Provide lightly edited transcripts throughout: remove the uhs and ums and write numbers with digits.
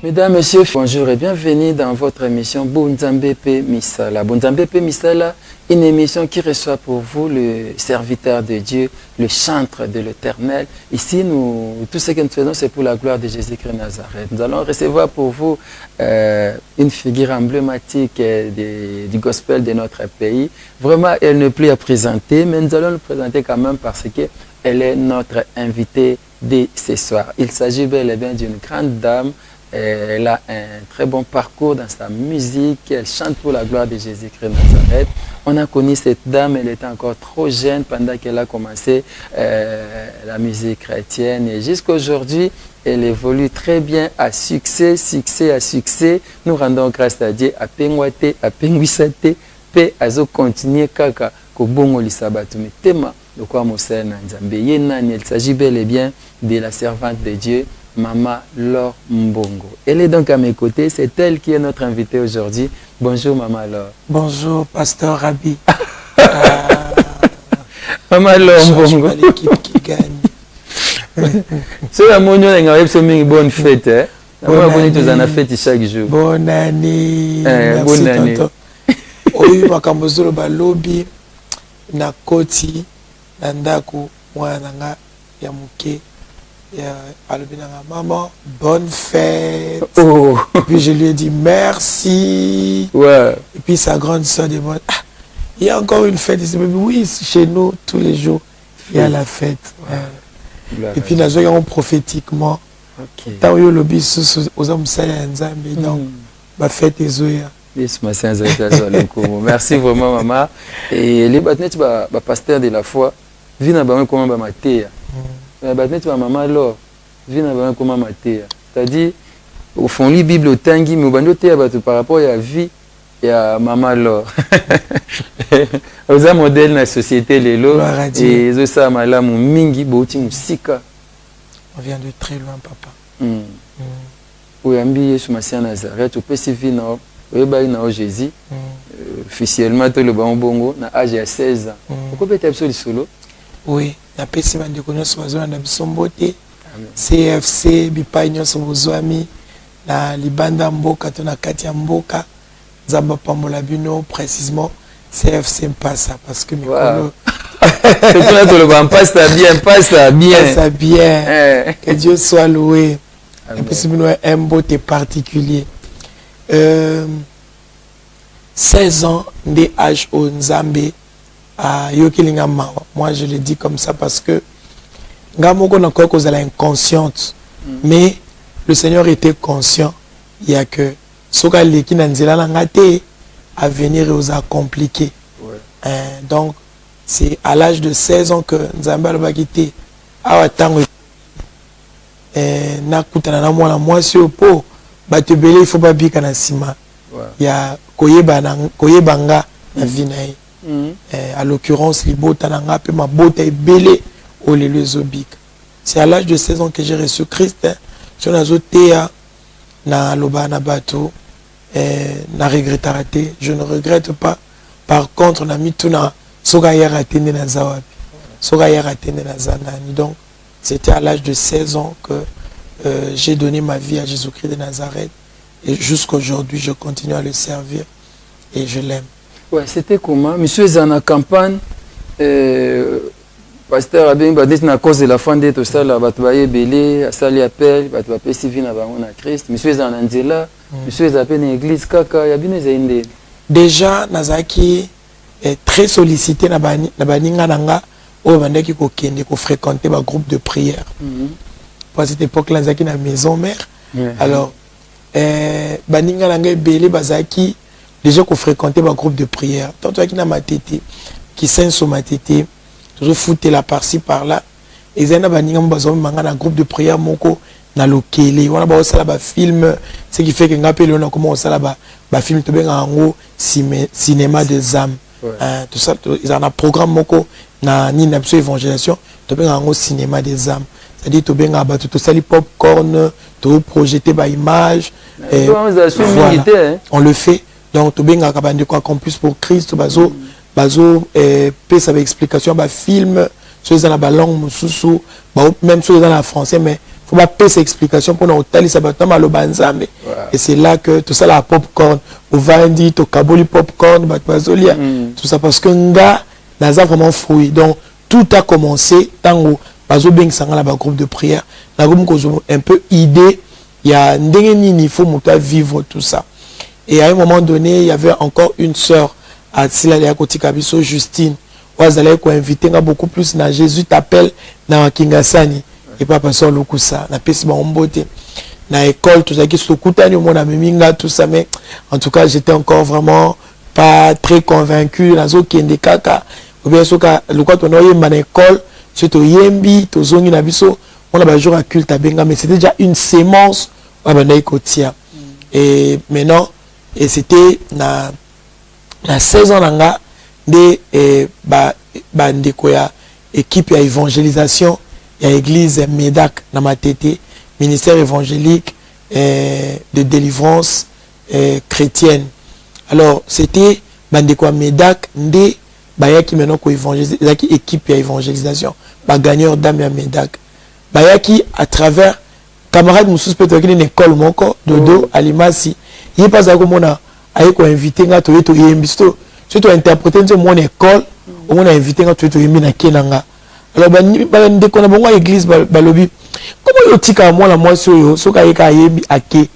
Mesdames, Messieurs, bonjour et bienvenue dans votre émission Bunzambepe Misala. Bunzambepe Misala, une émission qui reçoit pour vous le serviteur de Dieu, le chantre de l'Éternel. Ici, tout ce que nous faisons, c'est pour la gloire de Jésus-Christ Nazareth. Nous allons recevoir pour vous une figure emblématique du gospel de notre pays. Vraiment, elle n'est plus à présenter, mais nous allons le présenter quand même parce qu'elle est notre invitée de ce soir. Il s'agit bel et bien d'une grande dame. Elle a un très bon parcours dans sa musique, elle chante pour la gloire de Jésus-Christ Nazareth. On a connu cette dame, elle était encore trop jeune pendant qu'elle a commencé la musique chrétienne. Et jusqu'à aujourd'hui, elle évolue très bien à succès, succès à succès. Nous rendons grâce à Dieu, à Pengwate, à Pengwisate, pe azo continuer kaka kobongo lisabatu tema de quoi Mosena Nzambe. Il s'agit bel et bien de la servante de Dieu, Maman Laure Mbongo. Elle est donc à mes côtés, c'est elle qui est notre invitée aujourd'hui. Bonjour Maman Laure. Bonjour Pasteur Rabi. Maman Laure Mbongo. L'équipe qui gagne. C'est la monnaie, on a une bonne fête. On a fête chaque jour. Bonne année. Merci bonne année. Oyu makambozolo balobi na koti na ndako mwana nga ya muke. Maman, bonne fête. Oh. Et puis je lui ai dit merci. Ouais. Et puis sa grande soeur demande, il y a encore une fête ici. Oui, chez nous, tous les jours, il y a la fête. Ouais. Et puis nous avons prophétiquement, tant que lobby aux hommes donc ma fête est zoya. Merci vraiment maman. Et les batnets pasteur de la foi, vient à comment ba matéa. Maman Laure, vient comment matéa. C'est-à-dire au fond la Bible au tangi mais au bandoté par rapport à la vie et à Maman Laure. Aux modèles dans la société les lots et zo ça malamu mingi boti musika. On vient de très loin papa. Oyambi sur Masia Nazareth au PCV na au Jésus. Officiellement tout le bongo na âge de 16 ans. Pourquoi peut-être absolument solo? Oui, na pesi bande connaissance bazona na bisombote. CFC bipai nyonso bozwami na libanda mboka to na kati ya mboka nzamba pambola bino précisément CFC mpasa parce que mikolo c'est toi tout le bon passe bien que Dieu soit loué. Et puis c'est un beauté particulier 16 ans de âge au Nzambe à Yokilinga Mawa. Moi je le dis comme ça parce que Ngamoko n'a pas causé inconsciente, mais le Seigneur était conscient. Il y a que Soka Leki Nanzela Langate à venir aux a compliqué. Donc c'est à l'âge de 16 ans que Nzamba va quitter. Awatango nakutana na mwana mwasi opo batebele il faut pas bika na sima. Il y a koyebanga na vie na ye. À l'occurrence libota na ngape mabota ebele. C'est à l'âge de 16 ans que j'ai reçu Christ. Je ne regrette pas. Par contre, donc c'était à l'âge de 16 ans que j'ai donné ma vie à Jésus-Christ de Nazareth. Et jusqu'à aujourd'hui, je continue à le servir et je l'aime. Ouais, c'était comment? Monsieur Zana campagne. Pasteur Abin Badis na cause de la fin de tout ça là batbaye belé à sali appel batbaye civil na bango na Christ monsieur Zananzela monsieur Zapé na église kaka ya bino zainde déjà Nazaki est très sollicité na baninga nanga o bandaki ko kende ko fréquenter ba groupe de prière à cette époque là Nazaki na maison mère alors baninga nanga belé bazaki déjà ko fréquenter ba groupe de prière tant toi qui na matete qui saint sur matete toujours fouter la par-ci par-là. Et ils ont un groupe de prière moko na lokele. On a aussi là film, ce qui fait que ngapé on a commencé là ba film to ben en cinéma des âmes. Tout ça ils ont un programme moko na ni na évangélisation to ben en cinéma des âmes. C'est-à-dire to ben ba tout ça les popcorn, to projeter ba image on le fait. Donc to ben ka quoi campus pour Christ bazo peut ça avec explication bah film sur la langue mususu même sur dans la français mais faut pas payer ces explications pour nous tali sabato maloba nzambe. Et c'est là que tout ça la popcorn au vandi to kaboli popcorn batbazolia tout ça parce que nga naza vraiment fruit. Donc tout a commencé tango bazo beng sanga la groupe de prière na groupe ko un peu idée il y a ndengeni il faut muta vivre tout ça. Et à un moment donné, il y avait encore une sœur à Silale Koti Kabiso, Justine. Ouazale ko invité nga beaucoup plus na Jésus t'appelle na Kingasani et pas passer lokusa na pesi ba ombote na école tout ça qui se kutani mon ami minga tout ça mais en tout cas j'étais encore vraiment pas très convaincu nazo kende kaka ou bien soka le quoi ton oyemba na école surtout yembi to zongi na biso on a ba jour à culte à benga mais c'était déjà une sémence wa bana ikotia et maintenant et c'était na 16 ans nanga de ba ndeko ya équipe ya évangélisation ya église Medak na Matete ministère évangélique de délivrance chrétienne. Alors c'était ba ndeko ya Medak ndé bayaki maintenant ko évangéliser zaki équipe ya évangélisation ba gagneur d'âme ya Medak bayaki à travers camarade mususu peut-être une école moko dodo alimasi il pas à komona ayi ko inviter nga to yeto yembisto surtout interpréter mon école on a invité nga to yeto yembi na kenanga. Alors ba ndeko na bongo église balobi comment yo tika moi moi so soka yeka yembi ake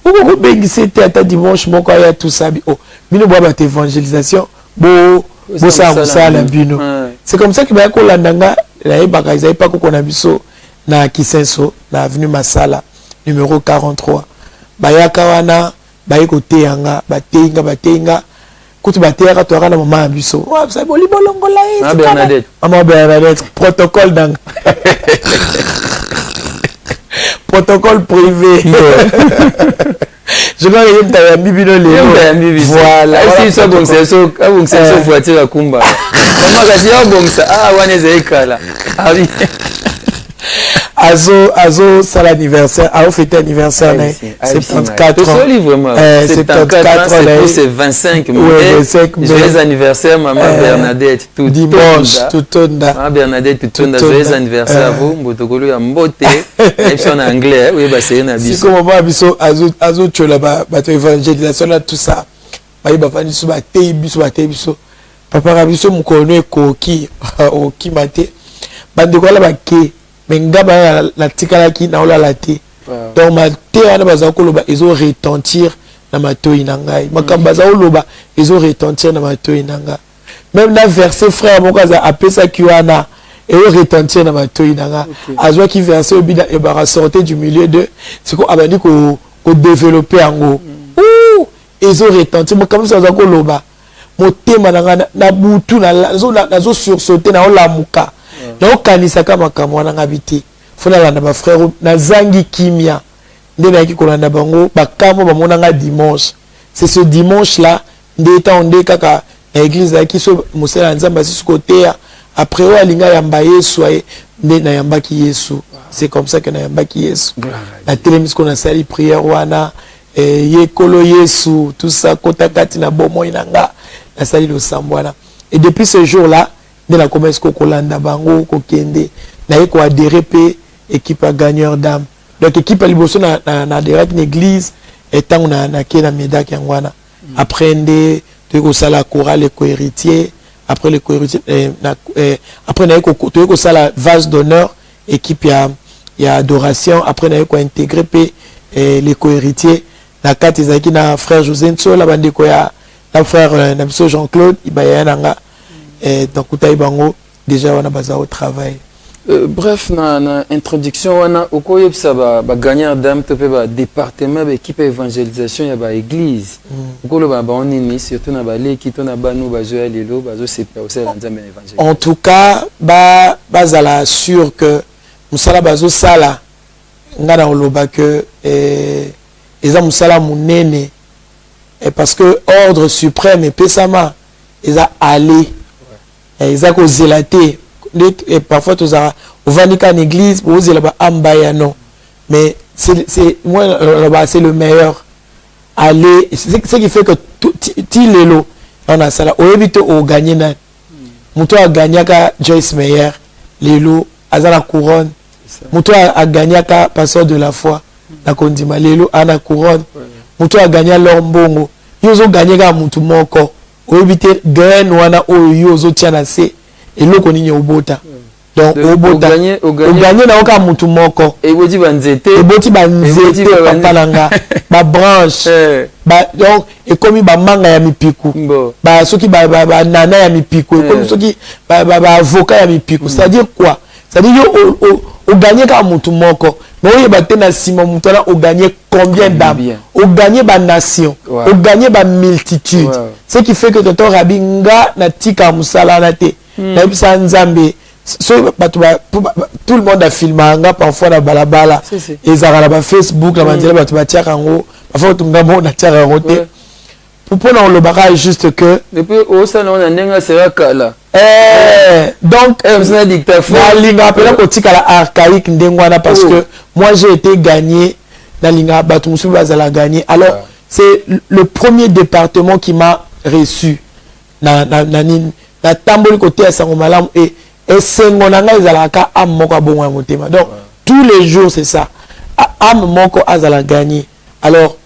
ko bengisi tata dimanche moko ya tout ça oh bino boba évangélisation bo ça la bino. C'est comme ça que ba ko landanga la yebaka ils pas ko na biso na Kisenso na avenue Masala numéro 43 bayaka wana bayiko teyanga batenga kuti bateyaka to na mama biso wa ça boli bolongola ah Bernadette maman Bernadette protocole dans protocole privé. Je crois que tu as mis bino les voilà si ça bon c'est ça voiture à kumba maman kasi ya bon ça ah wana zekala ah oui Azo c'est l'anniversaire, a fêté anniversaire, c'est 74 ans. C'est 74 c'est 25 joyeux anniversaire maman Bernadette tout dimanche tout tonda maman Bernadette tout tonda joyeux anniversaire à vous mbotokolo ya mbote et en anglais oui bah c'est na biso si comme ba biso azo chola ba évangélisation là tout ça ba fani so ba te biso papa rabiso mukono ekoki oki mate bande ko la ba ke menga ba la tikala ki na ola la te donc ma te wana baza ko loba ils ont retentir na matoi na ngai makamba za loba ils ont retentir na matoi na nga même na verset frère moko za apesa ki wana et retentir na matoi na nga azwa ki verset obida e ba sortir du milieu de c'est ko abandi ko développer ango ils ont retentir makamba za ko loba motema na nga na butu na zo sursauter na olamuka na okanisa kama kamwana ngabiti fona landa ba frère na zangi kimia ndena yaki kolanda bango bakamo bamona nga dimanche c'est ce dimanche là ndeta onde kaka église yaki so musela nzamba sikotea après o alinga yamba Yesu ndena yamba ki Yesu c'est comme ça que na yamba ki Yesu la télémise qu'on a sali prière wana yekolo Yesu tout ça kota kati na bomo inanga na sali lo sambwana et depuis ce jour là de la commerce Kokolanda Bango, Kokende, na yeko adhéré pe équipe à gagneur d'âme. Donc équipe à liboso na adhéré une église et tant on a na Medak yangwana. Après ndé de sala chorale co-héritier, après le co-héritier après na yeko to sala vase d'honneur, équipe ya adoration, après na yeko intégré pe les co-héritiers na kati zaki na frère José Nso la bande ko ya na frère na biso Jean-Claude ibaya nanga. Donc bango déjà on a basé au travail. Bref na introduction wana okoyebisa ba gagnant d'âme to pe ba département ba équipe évangélisation ya ba église okolo ba onini surtout na ba leki to na banu ba joya lelo ba zo sepa au sein nzambe évangélisation. En tout cas bazala sûr que musala bazo sala ngana oloba que eza musala munene parce que ordre suprême et pesama eza aller ils ont zélaté et parfois tous a vandiqué en église pour oser là-bas ambaya non mais c'est moi là-bas c'est le meilleur aller c'est ce qui fait que ti lelo on a ça là au éviter au gagner na muto a gagné ka Joyce Meyer lelo azala couronne Muto a gagné ka passeur de la foi. Na kondima lelo ana couronne. Muto a gagné l'ombongo. Yozo gagné ka mutu moko. Oibite gain wana o yozo tiana se. Et loko nini obota. Donc obota. O gagné na oka mutu moko. Et boti banzete. Et boti banzete papalanga. Ba branche. Ba donc et comme ba manga ya mipiku. Ba soki ba nana ya mipiku. Et comme soki ba avocat ya mipiku. C'est-à-dire quoi? C'est-à-dire au gagné ka mutu moko. Mais oui ba tena sima mutu na au gagné combien d'âmes? Au gagné ba nation. Au gagné ba multitude. Ce qui fait que tonton Rabinga na tika musala na te. Na bisa nzambe. Tout le monde a filmé parfois na balabala. Et ça na Facebook la mandela ba tu tia kango. Parfois tout le monde a tia kango te. Pour le barrage juste que depuis au salon on a nenga sera kala. Donc un dictaphone. La ligne appelée kotika la archaïque ndengwana parce que moi j'ai été gagné la ligne batumusu bazala gagné. Alors c'est le premier département qui m'a reçu na tamboli côté à Sangomalam et sengonanga ezalaka am moko bongo motema. Donc tous les jours c'est ça. Am moko azala gagné. Alors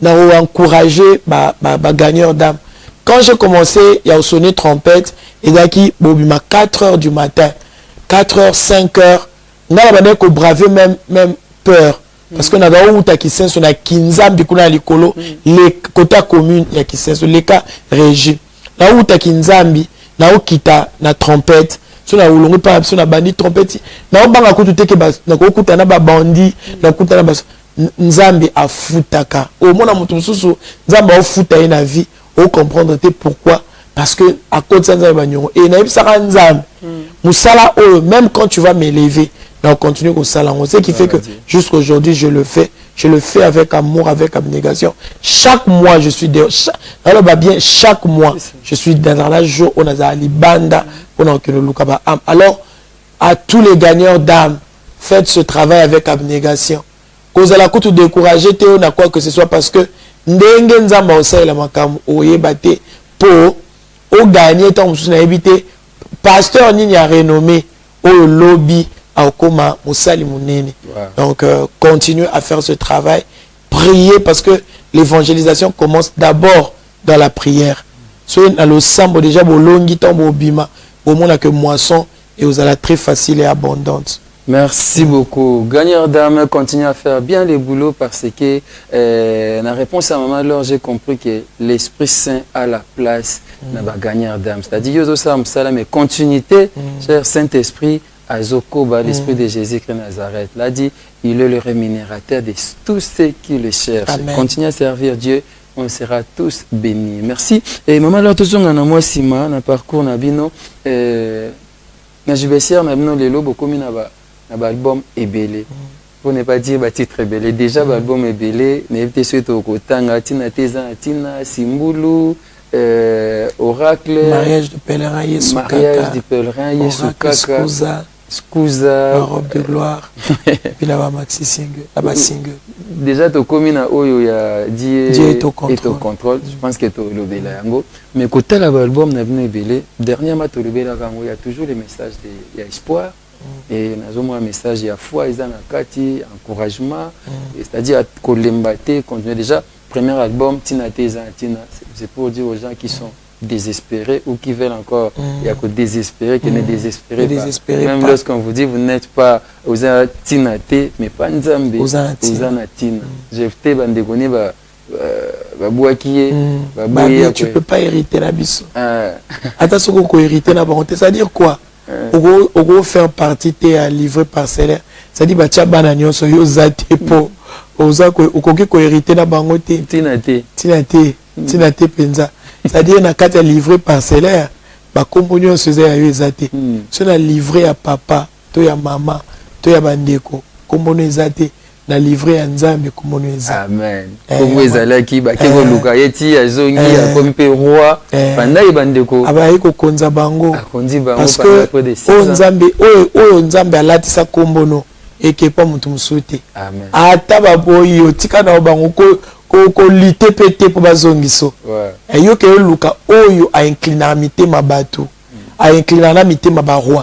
n'a encouragé ma gagneur d'âme. Quand j'ai commencé, il y a sonné trompette et qui bobima 4h du matin, 4h, 5h, n'a pas qu'on braver même peur parce que n'a pas où ta qui sens on a kinzambi kuna likolo les quotas communes il y a qui sens les cas régi. Là où ta kinzambi, na où kita na trompette, sur la ulongi pas sur la bandit trompette, na où banga kutu teke bas, na où kuta na ba bandit, na kuta na bas Nzambi a futaka. Au moins, Nzambi a futa na vie. Au comprendre pourquoi. Parce que à cause de Nzambi, et na ibisaka Nzambi. Musala même quand tu vas m'élever, on continue au salon. Ce qui fait que jusqu'aujourd'hui je le fais. Je le fais avec amour, avec abnégation. Chaque mois je suis alors bien chaque mois je suis dans la jour on a libanda on a que le lukaba. Alors à tous les gagneurs d'âme, faites ce travail avec abnégation. Cause à la coup de décourager Théo n'a quoi que ce soit parce que ndenge nzamba osai la makamu oyebate pour au gagner tant na éviter pasteur nini a renommé au lobby à Okoma Moussali Mounene. Donc continuez à faire ce travail, priez parce que l'évangélisation commence d'abord dans la prière. Soyez dans le sambo déjà bolongi tambo bima au monde que moisson et vous allez très facile et abondante. Merci beaucoup. Gagneur d'âme, continue à faire bien le boulot parce que la réponse à maman, alors j'ai compris que l'Esprit Saint a la place dans la gagneur d'âme. C'est-à-dire, mais continuité, cher Saint-Esprit, à Zokoba, l'Esprit de Jésus-Christ Nazareth. L'a dit, il est le rémunérateur de tous ceux qui le cherchent. Amen. Continue à servir Dieu, on sera tous bénis. Merci. Et maman, alors, tout le monde a moi, Sima, dans le parcours, Nabino, na jubessière, Nabino, les lobes, comme l'album est belé. Pour ne pas dire titre belé. Déjà, l'album est belé. N'évitez surtout au Kotanga, Tina Teza, Tina, Simbulu, Oracle. Mariage de pèlerin, Yesu Kaka. Mariage de pèlerin, Yesu Kaka. Scusa. La robe de gloire. Puis là-bas, Maxi Single. Là-bas, Single. Déjà, tu communes à Oyo, il y a Dieu est au contrôle. Je pense que tu as le belé. Mais côté l'album, n'est belé. Dernièrement, tu as le belé. Il y a toujours les messages de espoir. Et nous avons un message, il y a foi, il y a encouragement, c'est-à-dire Kolembate, continuer déjà. Premier album, Tina Teza, Tina, c'est pour dire aux gens qui sont désespérés ou qui veulent encore, il y a que désespérés, qui ne désespérez pas. Même lorsqu'on vous dit, vous n'êtes pas aux Tina T, mais pas Nzambe, aux Tina. J'ai fait bandegoni, tu peux pas hériter la biso. Attention qu'on hériter la bonté, c'est-à-dire quoi? On va faire partie de livre parcellaire. C'est-à-dire que tu as bananion sur yo zate po. Ko hériter na bangote. Tinate penza. C'est-à-dire na kati livre parcellaire, ba komponyo seze ya yo zate. So na livre ya papa, to ya mama, to ya bandeko, kompono zate. Na livre ya Nzambe kompono zate. Amen. Comme ezalaki ba keko luka yeti azongi ya kompe roi. Panda ibandeko. Aba eko konza bango. Akondi bango parce que Nzambe oyo Nzambe alatisa kombono ekepa mutu musute. Amen. Ata baboyo tika na bango ko lite pete po bazongiso. Ouais. Yo ke luka oyo a incliner mitema bato. A incliner na mitema ba roi.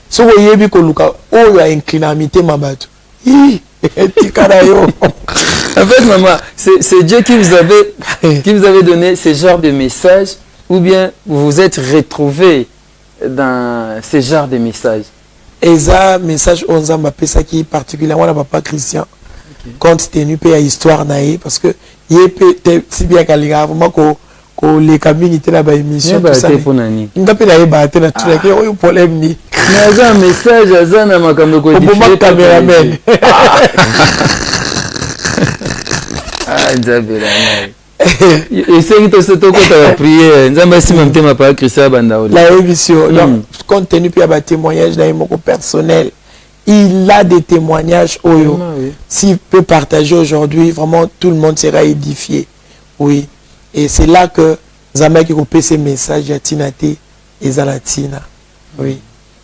so oyebi koluka oyo a inclinamité mabato tikana yo. En fait, maman, c'est Dieu qui vous avait donné ce genre de message, ou bien vous vous êtes retrouvé dans ce genre de message? Et ça, message Onzamba pesa qui particulièrement na papa Christian, compte tenu pe ya histoire naïe, parce que yé peut si bien kalinga vraiment ko les cabines étaient là bas émission tout ça. Nga pe na yeba te na tout là que problème ni. Mais un message azana makambo ko édifier caméraman. Ah, Nzabela. Et c'est que tu as prié, Nzamba si même ma pas Christian Bandaouli. La émission, donc, compte tenu de la témoignage personnel, il a des témoignages, s'il peut partager aujourd'hui, vraiment tout le monde sera édifié. Oui. Et c'est là que Nzamba qui coupe ces messages à Tinate et Zalatina. Oui.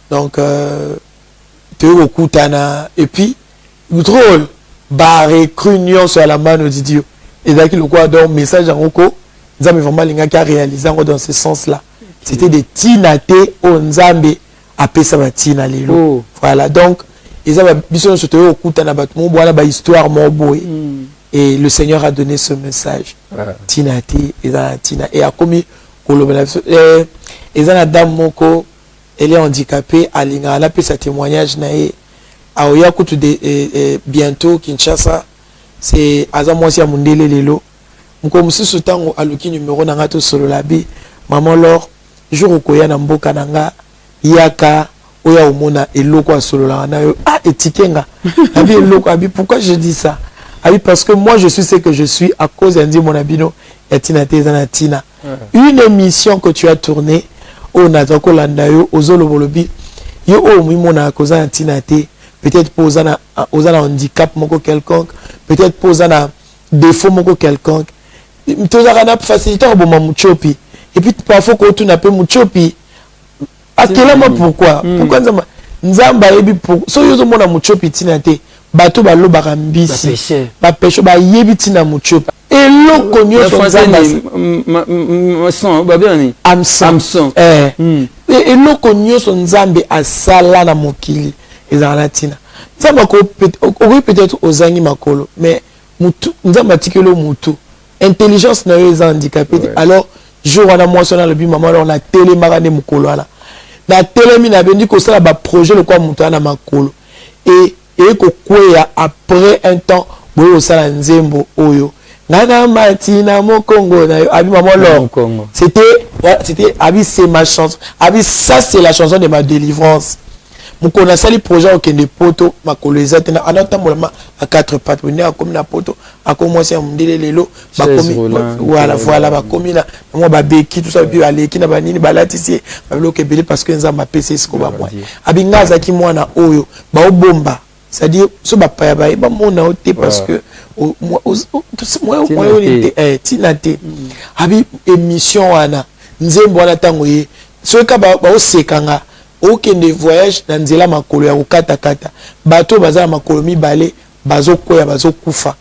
Donc, tu es au Koutana. Et puis, drôle. Barré, crunion sur la main au Didio. Et là, le quoi, donc, message à Roko, Nzambe vraiment l'inga qui a réalisé dans ce sens-là. C'était des tinate au Nzambe à Pesama Tina Lilo. Voilà, donc, ils avaient besoin de se tenir au coup, t'en as battu, voilà, bah, histoire, mon boy. Et le Seigneur a donné ce message. Tinate, et dans Tina. Et a commis, et dans la dame Moko, elle est handicapée, à l'inga, elle a fait sa témoignage, naïe. Aoya kutu de bientôt Kinshasa c'est azamoisi ya mundele lelo mko mususu tango aluki numéro nanga to solo labi maman lor jour koya na mboka nanga yaka oya omona eloko solo la na yo etikenga abi eloko abi pourquoi je dis ça abi parce que moi je suis ce que je suis à cause d'Andi mon abino etina tezana tina une émission que tu as tournée au natako landa yo ozolo bolobi yo o mimona koza tina te. Peut-être poser un handicap quelconque, peut-être poser un défaut quelconque. Tu as facilité au moment muchopi. Et puis parfois quand tu n'as pas muchopi, à quel moment pourquoi? Pourquoi Nzamba yebi pour so yozo mona muchopi tinate bato balo barambisi ba pêche ba yebi tina muchopi. Et loko nyoso Nzamba son ba bien Amson. Et loko nyoso Nzambe asala na mokili. Ezalatina. Ça va peut-être aux années makolo, mais nous avons articulé mutu. Intelligence n'a eu handicapé. Alors, jour on a mentionné le maman on a télé marane mukolo là. La télé mina bendi ko ça ba projet le quoi mutu na makolo. Et ko kwea après un temps boyo sala nzembo oyo. Nana matina mokongo na abi maman lor. C'était abi c'est ma chanson. Abi ça c'est la chanson de ma délivrance. On a sali projet au Kende poto ma colonisate na anata molama à quatre pattes on est comme na poto a commencé à mundele lelo ba komi voilà ba komi na moi ba beki tout ça puis aller ki na banini balatisi ba bloquer belé parce que nzamba PC ce ko ba moi abinga za ki mwana oyo ba obomba c'est-à-dire so ba pa ba mona oté parce que moi on était tinate abi émission wana nzembo wana tango ye so ka ba osekanga aucun des voyages dans nzela makolo ya kata kata bato bazala makolo mibale bazo kufa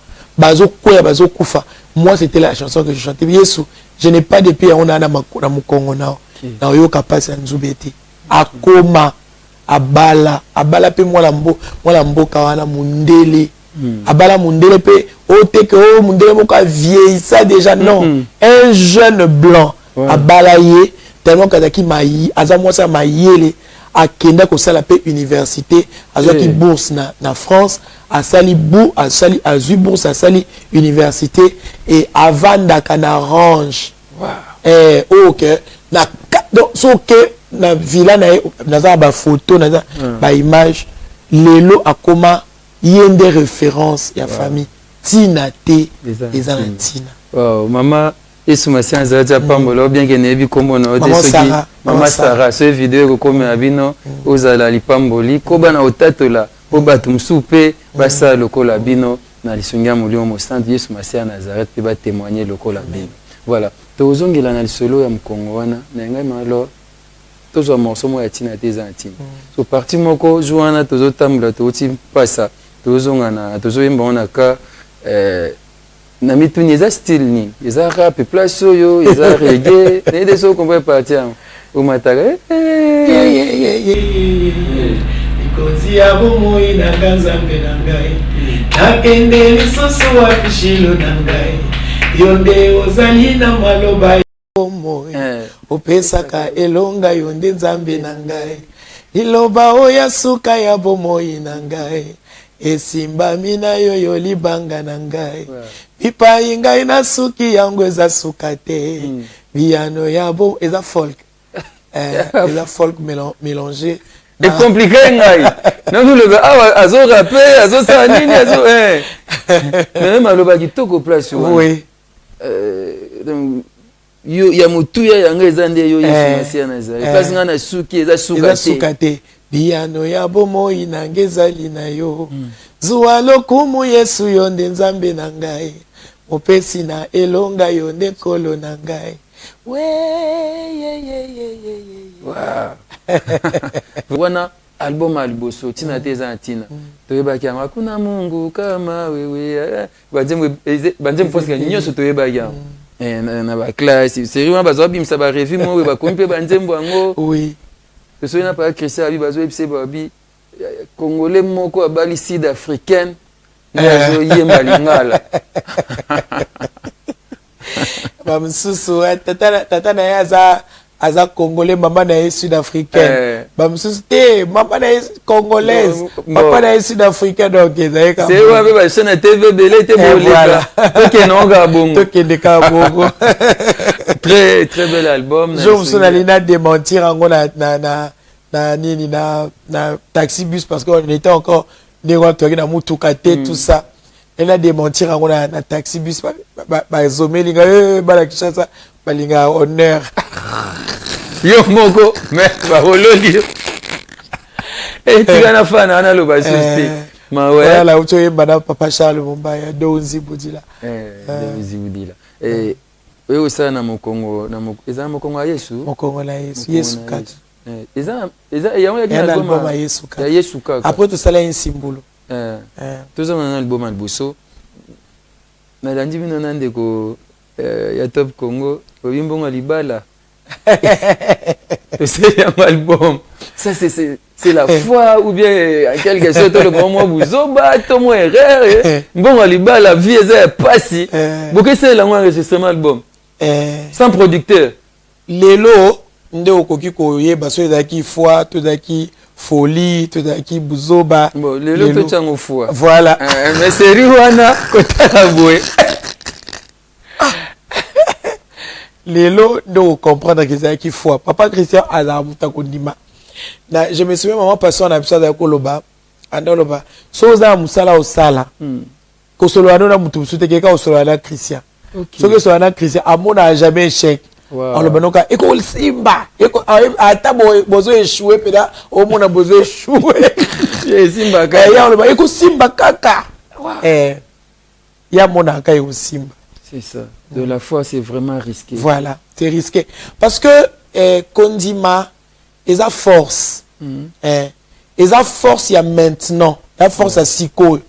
moi c'était la chanson que je chantais Yesu je n'ai pas de paix on a na makolo na mukongo nao na yo kapasa nzubeti akoma abala pe mwana mboka wana mundele abala mundele pe ote que mundele moka vieillissa déjà non un jeune blanc abala ye tellement kazaki mayi azamwasa mayele akenda ko sala pe université azaki bourse na France asali bourse asali université et avanda kana range OK na donc so que na villa na za ba photo na ba image lelo akoma yende référence ya famille tina te ezana tina wow mama Isumasi anzaja pambolo bien que nebi kombo na Mama Sarah ce vidéo ko comme abino ozala lipamboli ko bana otatola ko batumsu pe basa lokola bino na lisungia mulio mo stand Isumasi Nazareth pe ba témoigner lokola bino voilà tozongela na lisolo ya mkongo wana na ngai malo tozo morceau mo ya tina tezanti so parti moko joana tozo tambula toti pasa tozonga na tozo yemba ona ka na mituni za style ni eza rap place yo eza reggae ne de so qu'on peut partir au mataka Ikozi ya bomoi na Nzambe na ngai nakende lisusu wapi shilo na ngai yonde ozali na maloba bomoi opesaka elonga yonde Nzambe na ngai liloba oya suka ya bomoi na ngai esimbami na yo libanga na ngai bipai ngai na suki yango eza suka te biyano ya bo eza folk eza folk mélangé et compliqué ngai non nous le azo rapper azo sanini azo même aloba kitoko place oui donc yo ya mutuya yanga eza nde yo influencia na za place ngana suki eza suka te biyano ya bomoi na ngezali na yo zuwa lokumu Yesu yonde Nzambe na ngai mopesi na elonga yonde kolo na ngai we wana album alboso tina teza tina toyebaki yango kuna Mungu kama wewe banzembe poska nyonso toyebaki yango na ba classe série wana bazo bimisa ba revue mo ba kompe banzembo yango oui parce que na pa Christian abi bazo epse babi congolais moko abali sud africaine nazo yemba lingala bamsusu tata na yaza aza congolais maman na sud africaine bamsusu te maman na congolaise papa na sud africain donc ezai ka c'est wa ba chaîne TV belé te boleka to nonga bongo to ndeka bongo très très bel album je me suis allé démentir en na taxi bus parce qu'on était encore na mutuka te tout ça elle a démentir en na taxi bus ba zomé linga ba la kishasa ba linga honneur yo moko mais ba hololi et tu gana fana na lo ba susti ma ouais voilà uto yemba papa Charles Mumbaya Donzi Budila Donzi Budila et wewe sana mokongo na eza mokongo ya Yesu mokongo la Yesu kati eza yango ya album ya Yesu kaka après tout ça là un symbole tout ça na album alboso na landi bino na ndeko ya Top Congo obimbonga libala c'est un album ça c'est la foi ou bien en quelque sorte le moment buzoba to mo erreur mbonga libala vie eza pasi boke c'est la enregistrement album sans producteur lelo nde okoki koyeba so ezaki foi to ezaki folie to ezaki buzoba bon lelo to chango foi voilà mais série wana kotala boye lelo nde comprendre que ezaki foi papa Christian azala muta kondima na je me souviens maman passion na biso azala koloba andoloba so za musala osala ko solo ana mutu musute keka osolo na Christian so que solo na Christian amona jamais échec alors banoka eko simba eko ata bozo échouer peda au mona bozo échouer simba ka ya oloba eko simba kaka ya mona ka eko simba c'est ça de la foi c'est vraiment risqué voilà c'est risqué parce que Kondima eza force eza force ya maintenant la force à siko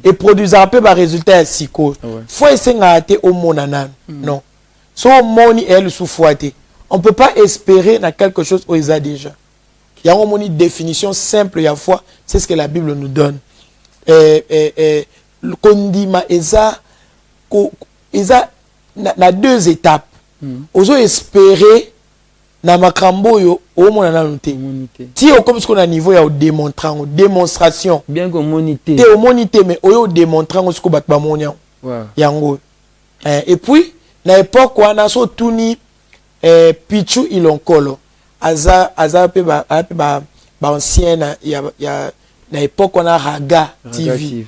et produire un peu ba résultat à siko faut essayer ngate au mona nan non so moni elle souffouate on peut pas espérer dans quelque chose où ils a déjà il y a une définition simple ya foi c'est ce que la Bible nous donne Kondima eza na deux étapes ozo espérer na makambo yo o mona na noté ti o comme ce qu'on a niveau ya démontrant démonstration bien que monité te o monité mais o démontrant ce que bat ba monia yango et puis na époque wana so tuni Pichu Ilonkolo aza pe ba ancien na époque wana Raga TV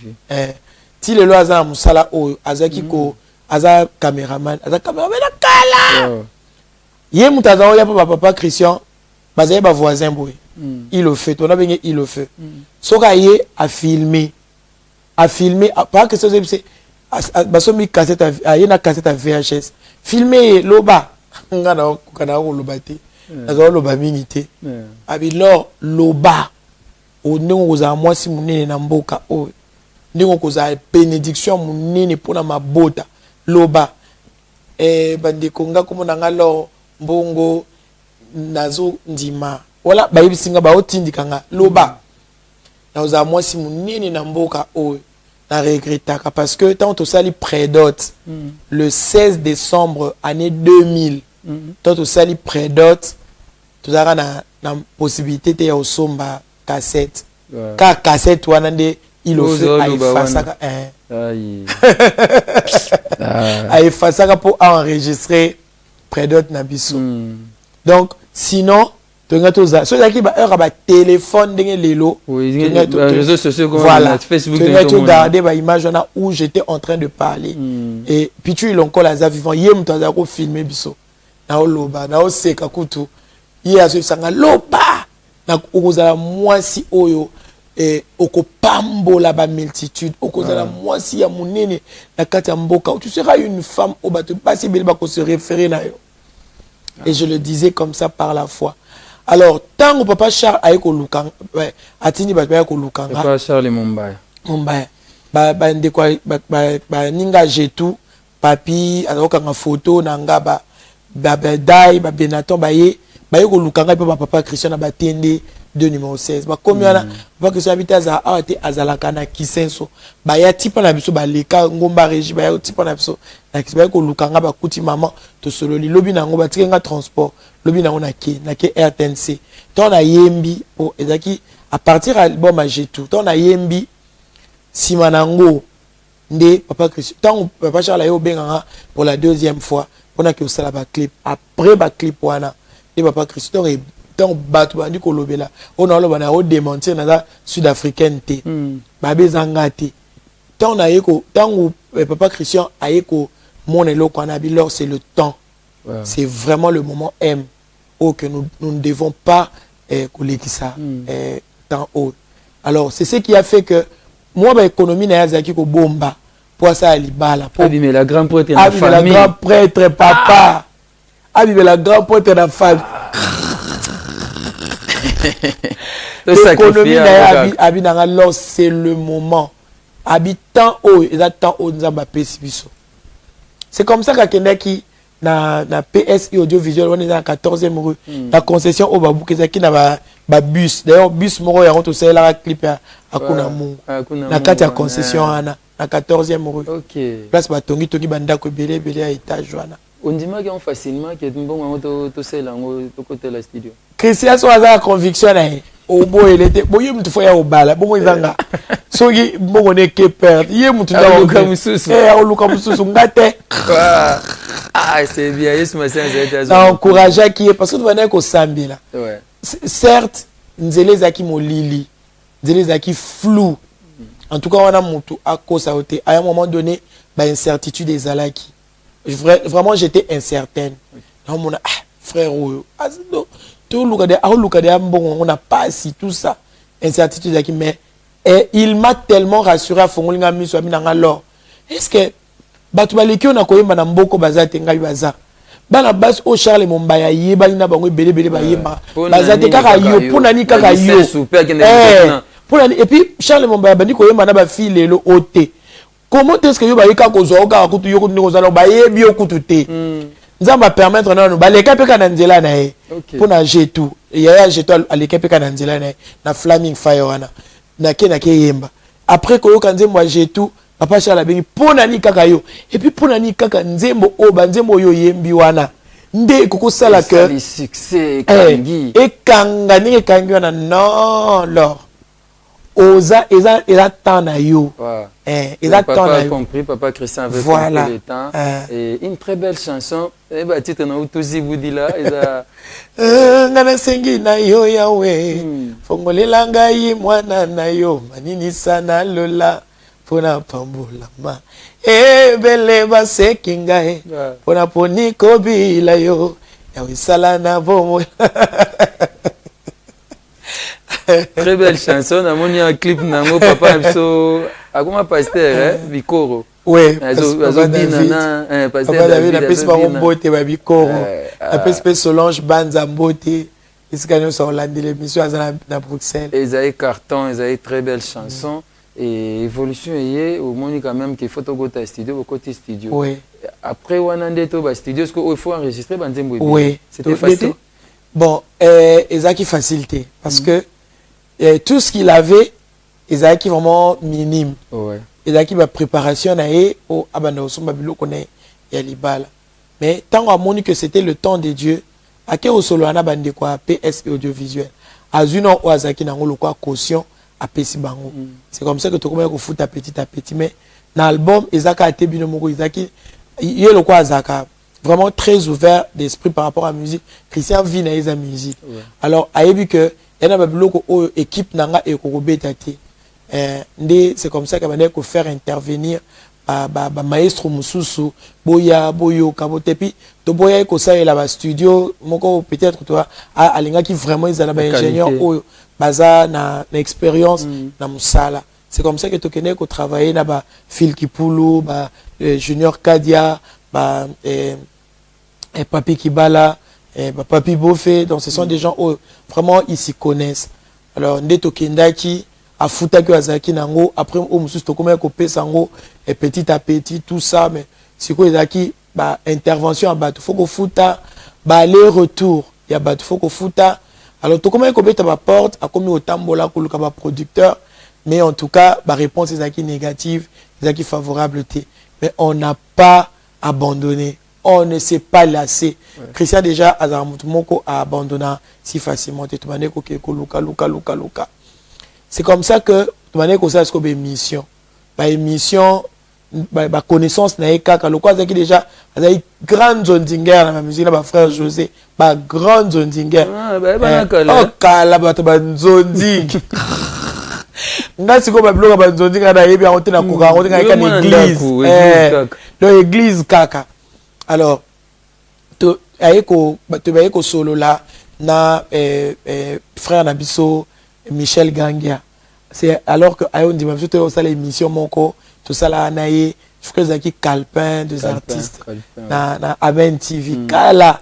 ti lelo aza musala oyo azaki ko aza caméraman na kala ye mutaza oya papa Christian bazaye ba voisin boy il le fait on a bien il le fait soka ye a filmer pas que c'est basomi cassette na cassette VHS filmer loba ngana kana loba te azo loba mingi te abi lor loba o ndingo za mwasi munene na mboka o ndingo koza bénédiction munene pona mabota loba bande konga komona ngalo mbongo nazo ndima voilà ba yibisinga ba otindikanga loba na oza mwasi munene na mboka oyo na regrettaka parce que tant to sali prédote le 16 décembre année 2000 tant to sali prédote to zara na possibilité te ya osomba cassette ka cassette wana nde il offre aifasaka aifasaka pour enregistrer prédote na biso donc sinon so zaki ba heure ba téléphone ndenge lelo réseaux sociaux comme voilà Facebook tu regarder ba image là où j'étais en train de parler et puis tu l'onko la za vivant yé muto za ko filmer biso na oloba na oseka kutu yé aso sanga loba na okozala mwasi oyo okopambola ba multitude okozala mwasi ya munene na kati ya mboka tu seras une femme au bato basi bele ba ko se référer na yo et je le disais comme ça par la foi. Alors, tant que papa Charles a été lukanga, atini ba lukanga. Papa Charles Mumbai. Mumbai. Ba ndekwa ba ninga jetu, papi, azoka nga photo nanga ba dai ba Benaton ba ye ko lukanga pe papa Christian ba tende de numéro 16. Ba combien papa Christian habita za ate azalaka na Kisenso. Ba ya tipa na biso ba leka ngomba régie ba ya tipa na biso. Na kisba ko lukanga ba kuti maman to solo li lobi nango ba tikenga transport. Lobi nango na ke RTNC. Ton na yembi o ezaki à partir album a jetu. Ton na yembi simanango nde papa Christian. Tant papa Charles ayo benganga pour la deuxième fois. On a que ça ba clip. Après ba clip wana et papa Christian et tant batu bandi ko lobela. On a loba na o démentir na sud-africaine té. Ba bezanga té. Tant na yeko tant papa Christian ayeko mon eloko na bilor c'est le temps. C'est vraiment le moment M que nous ne devons pas collecter ça tant haut. Alors c'est ce qui a fait que moi ma économie na yazaki ko bomba pour ça libala pour abîmer la grand prêtre la famille. La grand prêtre papa. Abîmer la grand prêtre la famille. L'économie na abinanga alors c'est le moment. Habitant haut et attend haut nzamba pesibiso. C'est comme ça qu'Akendaki na PSI audiovisuel on est dans la 14e rue la concession au babou kezaki na ba bus d'ailleurs bus moro ya to sala la clip à kuna mu na kati ya concession ana na 14e rue place ba tongi banda ko belé à étage wana on dit que on facilement que mbongo to sala ngo to côté la studio Christian so aza conviction na au boy il était boy mutu fo ya obala bongo izanga soki mbongo ne ke perdre yé mutu na luka mususu luka mususu ngate ah c'est bien yesu masenza ça encourager qui est parce que tu vas ko sambila ouais certes nzele zaki molili nzele zaki flou en tout cas on a mutu à cause à un moment donné ba incertitude des alaki vraiment j'étais incertaine non mon frère tout le cas on n'a pas si tout ça incertitude zaki mais il m'a tellement rassuré à fongolinga miso aminanga alors est-ce que batu baleki on a koyemba na mboko bazate ngai baza bana bas o Charles Mombaya yeba ina bango belebele bayemba bazate kaka yo pona ni kaka yo pona et puis Charles Mombaya bandi koyemba na ba fille lelo ote comment est-ce que yo bayeka kozwa oka kutu yo kutu kozala bayebi yo kutu te nzamba permettre na no baleka peka na nzela na ye pona jetu ya jetu aleka peka na nzela na flaming fire wana na ke yemba après koyoka nzembo jetu papa Charles bengi pona ni kaka yo et puis pona ni kaka nzembo o banzembo yo yembi wana nde koko sala que le succès kangi et kanga ni kangi wana non lor oza eza temps na yo eza temps na yo compris papa Christian avait voilà. compris le temps et une très belle chanson et ba titre na utuzi budila eza ngana sengi na yo yawe fongolela ngai mwana na yo manini sana lola pona pambola ma ebele baseki ngai pona poni kobila yo yawe sala na bomo. Très belle chanson, on a mis un clip nango papa abso akoma pasteur Bikoro. Ouais. Azodi nana pasteur David na pesi ba mbote ba Bikoro. Na pesi Solange Banza mbote. Isikano sa Hollande l'émission azana na Bruxelles. Esaïe carton, Esaïe très belle chanson et évolution est au monde quand même qu'il faut to go ta studio au côté studio. Ouais. Après on a ndeto ba studio parce qu'il faut enregistrer banzembo. Ouais. C'était facile. Bon, Ezaki facilité. Parce que tout ce qu'il avait, Ezaki vraiment minime. Ouais. Ezaki ma préparation au abanda osomba biloko na ya libala. Mais tant qu'on a montré que c'était le temps de Dieu, à quel solo ana bande quoi PSP audiovisuel. Azuno ou azaki na ngolo quoi caution à pesi bango. C'est comme ça que tu commences à foutre petit à petit. Mais dans l'album Ezaka a été bino moko Ezaki il y a le quoi Azaka vraiment très ouvert d'esprit par rapport à la musique. Christian vit dans la musique. Ouais. Alors a vu que il y a biloko o équipe nanga et ko betati. C'est comme ça qu'il faut faire intervenir maestro mususu boya boyo kabote puis to boya ko ça là bas studio moko peut-être toi alinga qui vraiment ils ba ingénieur o baza na expérience na musala. C'est comme ça que tu connais ko travailler na ba Phil Kipulu ba Junior Kadia ba Papi Kibala ba Papi Bofé. Donc ce sont des gens vraiment ils s'y connaissent. Alors ndeto kendaki a fouta que azaki nango après au mususu to comment ko sango et petit à petit tout ça mais c'est quoi ezaki ba intervention à batu faut ko fouta ba aller retour il y a batu faut ko fouta alors to comment ko beta ba porte a commis au tambola ko luka ba producteur mais en tout cas ba réponse ezaki négative ezaki favorable mais on n'a pas abandonné, on ne s'est pas lassé. Ouais. Christian déjà Azamutmoko a abandonné si facilement te mané ko luka. C'est comme ça que tu m'as dit que ça c'est une émission. Ba émission ba connaissance na ekaka le quoi c'est déjà une grande zone d'inger dans la musique là frère José ba grande zone d'inger. Ah oh kala ba to ba zone ding. Ngasi ko ba bloga ba zone dinga na yebi a hotel na koka hotel na église. Dans église kaka. Alors to ayeko to ba yeko solo là na frère Nabiso Michel Gangia. C'est alors que Ayon dit même tout ça l'émission moko tout ça là naïe je crois que Calpin des artistes na Amen TV kala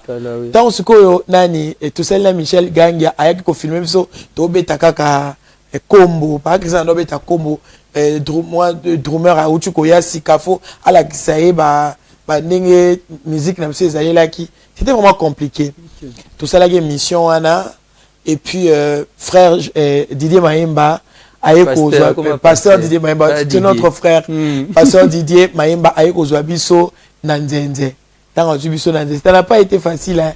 tant ce que nani et tout ça là Michel Gangia ayaki ko filmer biso to beta kaka combo par exemple no beta combo drummer a utu ko ya sikafo ala kisaye ba ndenge musique na biso ezali là qui c'était vraiment compliqué tout ça là émission ana. Et puis, frère Didier Mahimba, pasteur Didier Mahimba, c'est notre frère, pasteur Didier Mahimba, Aïko Zouabiso, Nanzenze. Ça n'a pas été facile. Hein.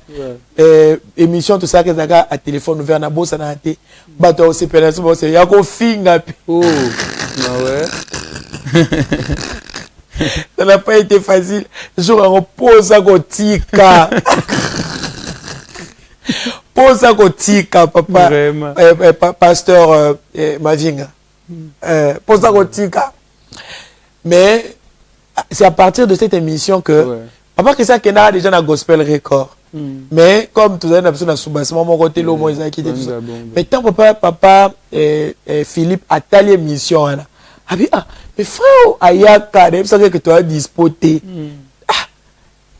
Ouais. Émission, tout ça, que ça a téléphone ouvert, na bossa na té. Bato aussi pénal, c'est yako finga. Oh, ouais. Ça n'a pas été facile. Je repose à Gotika. Pose à Gotika, papa. Pasteur Mavinga. Pose à Gotika. Mais c'est à partir de cette émission que. Ouais. Papa Christian Kena déjà dans Gospel Record. Mais comme tout le monde a sous-bassement, mon côté, l'eau, moi, ils ont quitté tout ça. Mais tant papa Philippe a telle émission. Ah, mais frère, Ayaka, même ça que tu as disputé.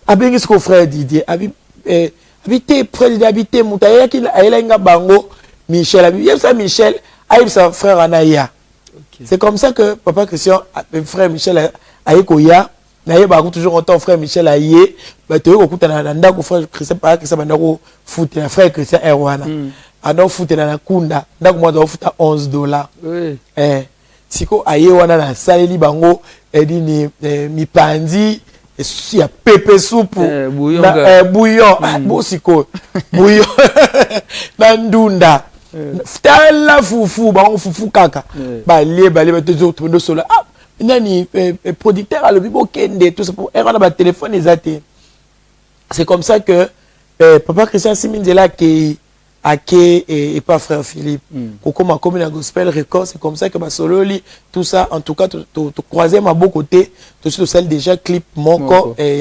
Ah, bien, qu'est-ce qu'on frère Didier? Habité, frère Didier, habité, Moutaïa, qui a bango, Michel, habité, ça, Michel, aïe, sa frère Anaya. C'est comme ça que papa Christian, frère Michel, Aïkoya, naye ba toujours autant frère Michel Aïe ba te ko kutana na ndako frère Christian pa Christian ba ndako foot na frère Christian Erwana ana foot na kunda ndako mo do futa $11 oui siko Aïe wana na saleli bango edini mipandi ya pepe soupe na bouillon bo siko bouillon na ndunda tala fufu bango fufu kaka ba le ba toujours tout le solo nani producteur à le bibo kende tout ça pour erreur na ba téléphone exacté. C'est comme ça que papa Christian Siminzela qui et pas frère Philippe comme comme la Gospel Record, c'est comme ça que ba sololi tout ça en tout cas tu croiser ma beau côté tout celle déjà clip mon corps et il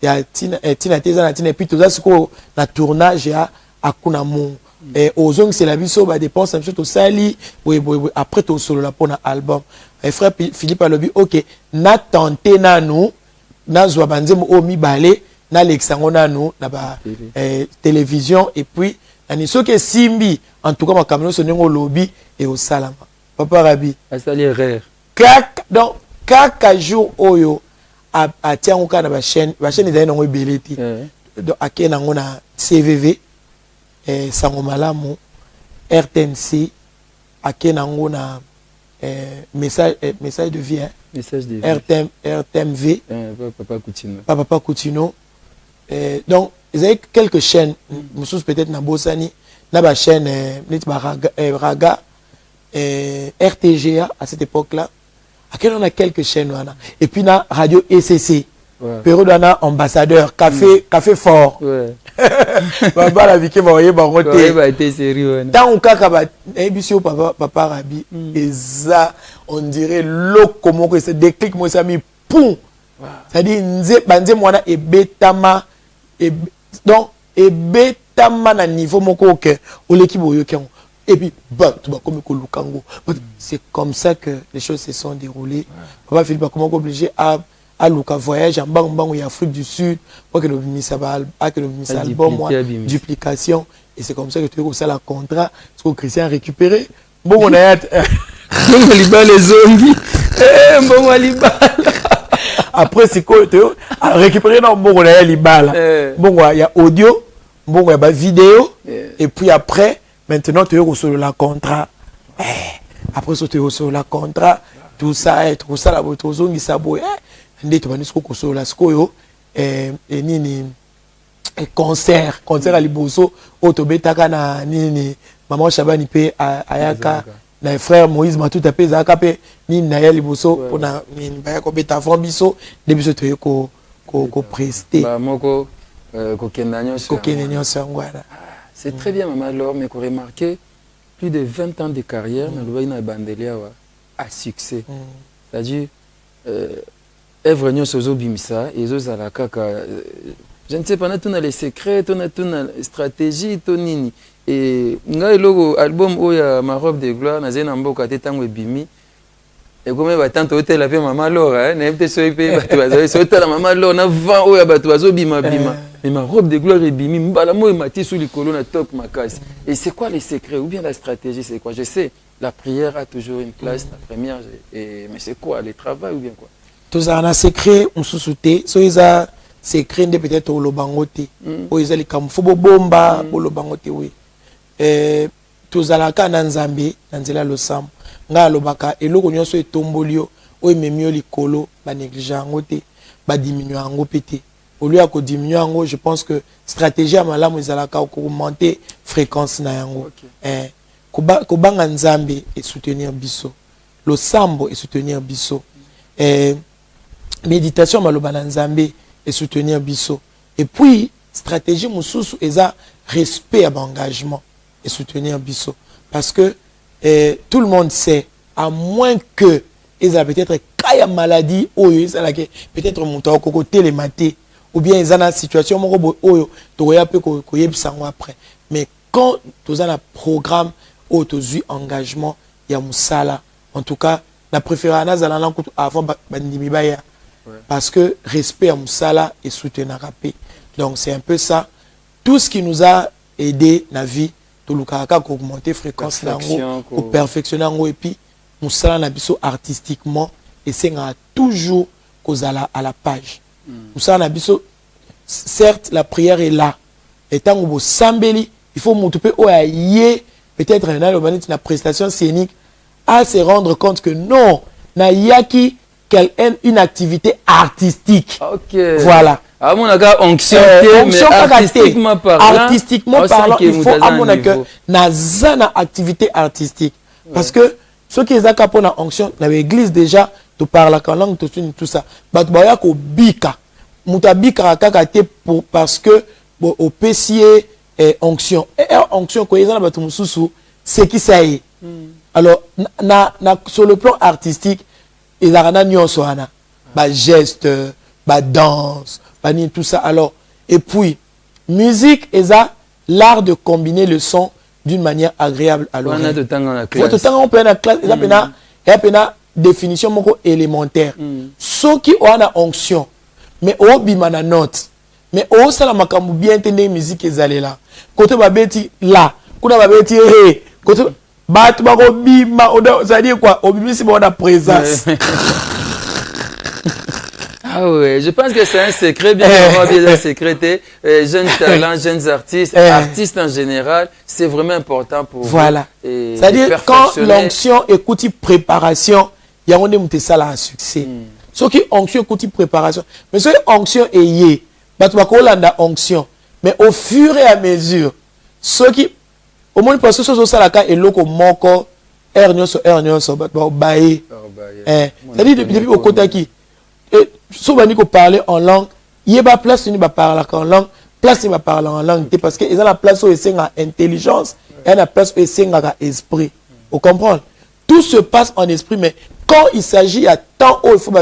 y a Tina Teza et puis tout ça c'est quoi la tournage à Kunamu. Et aux gens c'est la biso ba dépense un peu tout sali oui après tout solo la pour un album et frère Philippe a le dit OK na tenté na nous na zwa banzemo o mi balé na lexango na nous na ba télévision et puis ani soke simbi en tout cas ma caméra sonné au lobby et au salama papa Rabi a sali rare donc kaka jour oyo a tient au cas na ba chaîne ezali na ngo beleti donc akena ngo na CVV sango malamu RTNC akenango na message de vie, hein? Message de vie. RTMV Papa Coutinho. Donc il y a quelques chaînes peut-être na Bosani na ba chaîne Raga RTGA à cette époque-là. On a quelques chaînes et puis na radio ECC. Période on a ambassadeur café fort. Ouais. Baba la vike ba oyeba ngote. Ba été sérieux. Tant kaka ba ebisio papa Rabi eza on dirait loko moko c'est déclic moi ça mi pum. C'est-à-dire nze mwana ebetama donc ebetama na niveau moko que oleki boyo kengo. Et puis, c'est comme ça que les choses se sont déroulées. Papa Philippe a comment obligé à Luka voyage en Bang et Afrique du Sud pour que le ministre album duplication. Et c'est comme ça que tu as la contrat. Ce que Christian a récupéré. Bon, on a les zombies. Bon, après, c'est quoi tu as récupéré dans bon, on a les balles. Bon, il y a audio, bon, il y a vidéo. Et puis après, maintenant, tu es sur la contrat. Après, tu es sur la contrat. Tout ça, la boutozongi, ça boue. Tu vas sur la scoyo. Et concert à Liboso. Autobetaka na nini. Maman Chabani pe Ayaka. Na frère Moïse Matou tapé Zaka pe ni na Liboso. On a ni Bayako beta Fambiso. Debiso tu es ko presté. Moko kokenanyo voilà. C'est très bien, maman, alors, mais qu'on remarque plus de 20 ans de carrière dans le Baïna Bandelia à succès. C'est-à-dire, œuvre nyo sozo bimisa, et zo zalaka je ne sais pas, on a les secrets, on a les stratégies, tonini. Et nga logo album oya Ma robe de gloire, na zena mboka te tango bimi. Et comme va tant hôtel la maman Laura, na peut so pe ba so hôtel la maman Laura na vent oya ba to zo bima bima. Mais Ma robe de gloire et bimi mbala mo mati sous les colonnes na top makasi. Et c'est quoi les secrets ou bien la stratégie, c'est quoi? Je sais, la prière a toujours une place, la première mais c'est quoi le travail ou bien quoi? Tous un secret on sous-souté, so isa secret de peut-être au lobangote. O isa li kam fobo bomba au lobangote oui. Tous à na Nzambe nanzela lo sam nga lobaka eloko nyonso etombolio o ememio likolo ba négliger ngote ba diminuer ngo pété. Au lieu de diminuer en je pense que stratégie à malamu ezalaka augmenter fréquence na yango. Kobanga Nzambe et soutenir biso. Le sambo et soutenir biso. Méditation maloba na Nzambe et soutenir biso. Et puis stratégie mususu eza respect à l'engagement et soutenir biso. Parce que tout le monde sait, à moins que ils ont peut-être kaya maladie ou peut-être monter au télématé ou bien ils ont une situation où après. Mais quand tu as un programme où tu as un engagement, il y a musala. En tout cas, la préférence avant bandimibaya parce que respect à musala et soutenir rapé. Donc c'est un peu ça. Tout ce qui nous a aidé dans la vie, tout le cas augmenter fréquence ou perfectionner et puis musala na biso artistiquement et c'est toujours cause à la page. Musala na biso certes la prière est là et tant que vous sambeli il faut monter au aïe peut-être na prestation scénique à se rendre compte que non na yaki une activité artistique. Okay. Voilà. À mon avis, onction, mais artistiquement parlant, il faut à mon avis na activité artistique. Parce que ceux qui ont capé na onction, dans l'église déjà, tu parles en langue, tout ça. But boya ko bika, muta bika kakate pour parce que au PCA onction, onction ko yezana batu mususu, c'est qui ça est. Alors sur le plan artistique, ils ont nyonso ana, ba geste, ba danse. Tout ça. Alors, et puis, musique est l'art de combiner le son d'une manière agréable à l'oreille. On peut la classe, il y a une définition élémentaire. Ceux qui ont une onction, mais au bimana note, mais au salamakambu bien entendre musique est allée là. Côté babeti là, côté babeti ré, côté bat bako bima, ça veut dire quoi? Au bimi si on a présence. Ah ouais, je pense que c'est un secret, bien un secret. Jeunes talents, jeunes artistes, artistes en général, c'est vraiment important pour voilà. C'est-à-dire, quand l'onction écoute préparation, il y a un ça là un succès. Ce qui onction écoute préparation. Mais ce qui onction est yé, bah tu vas coller onction. Mais au fur et à mesure, ceux qui, au moins parce que ce sont ça là et l'eau comme moko, ernioso, bah bailler. C'est-à-dire depuis au côté qui, et souvent on parler en langue, il y a pas place où on parler en langue, place où on parler en langue, parce que ils ont la place où ils sont intelligence, et la place où ils sont esprit. Vous comprenez? Tout se passe en esprit, mais quand il s'agit à temps où il faut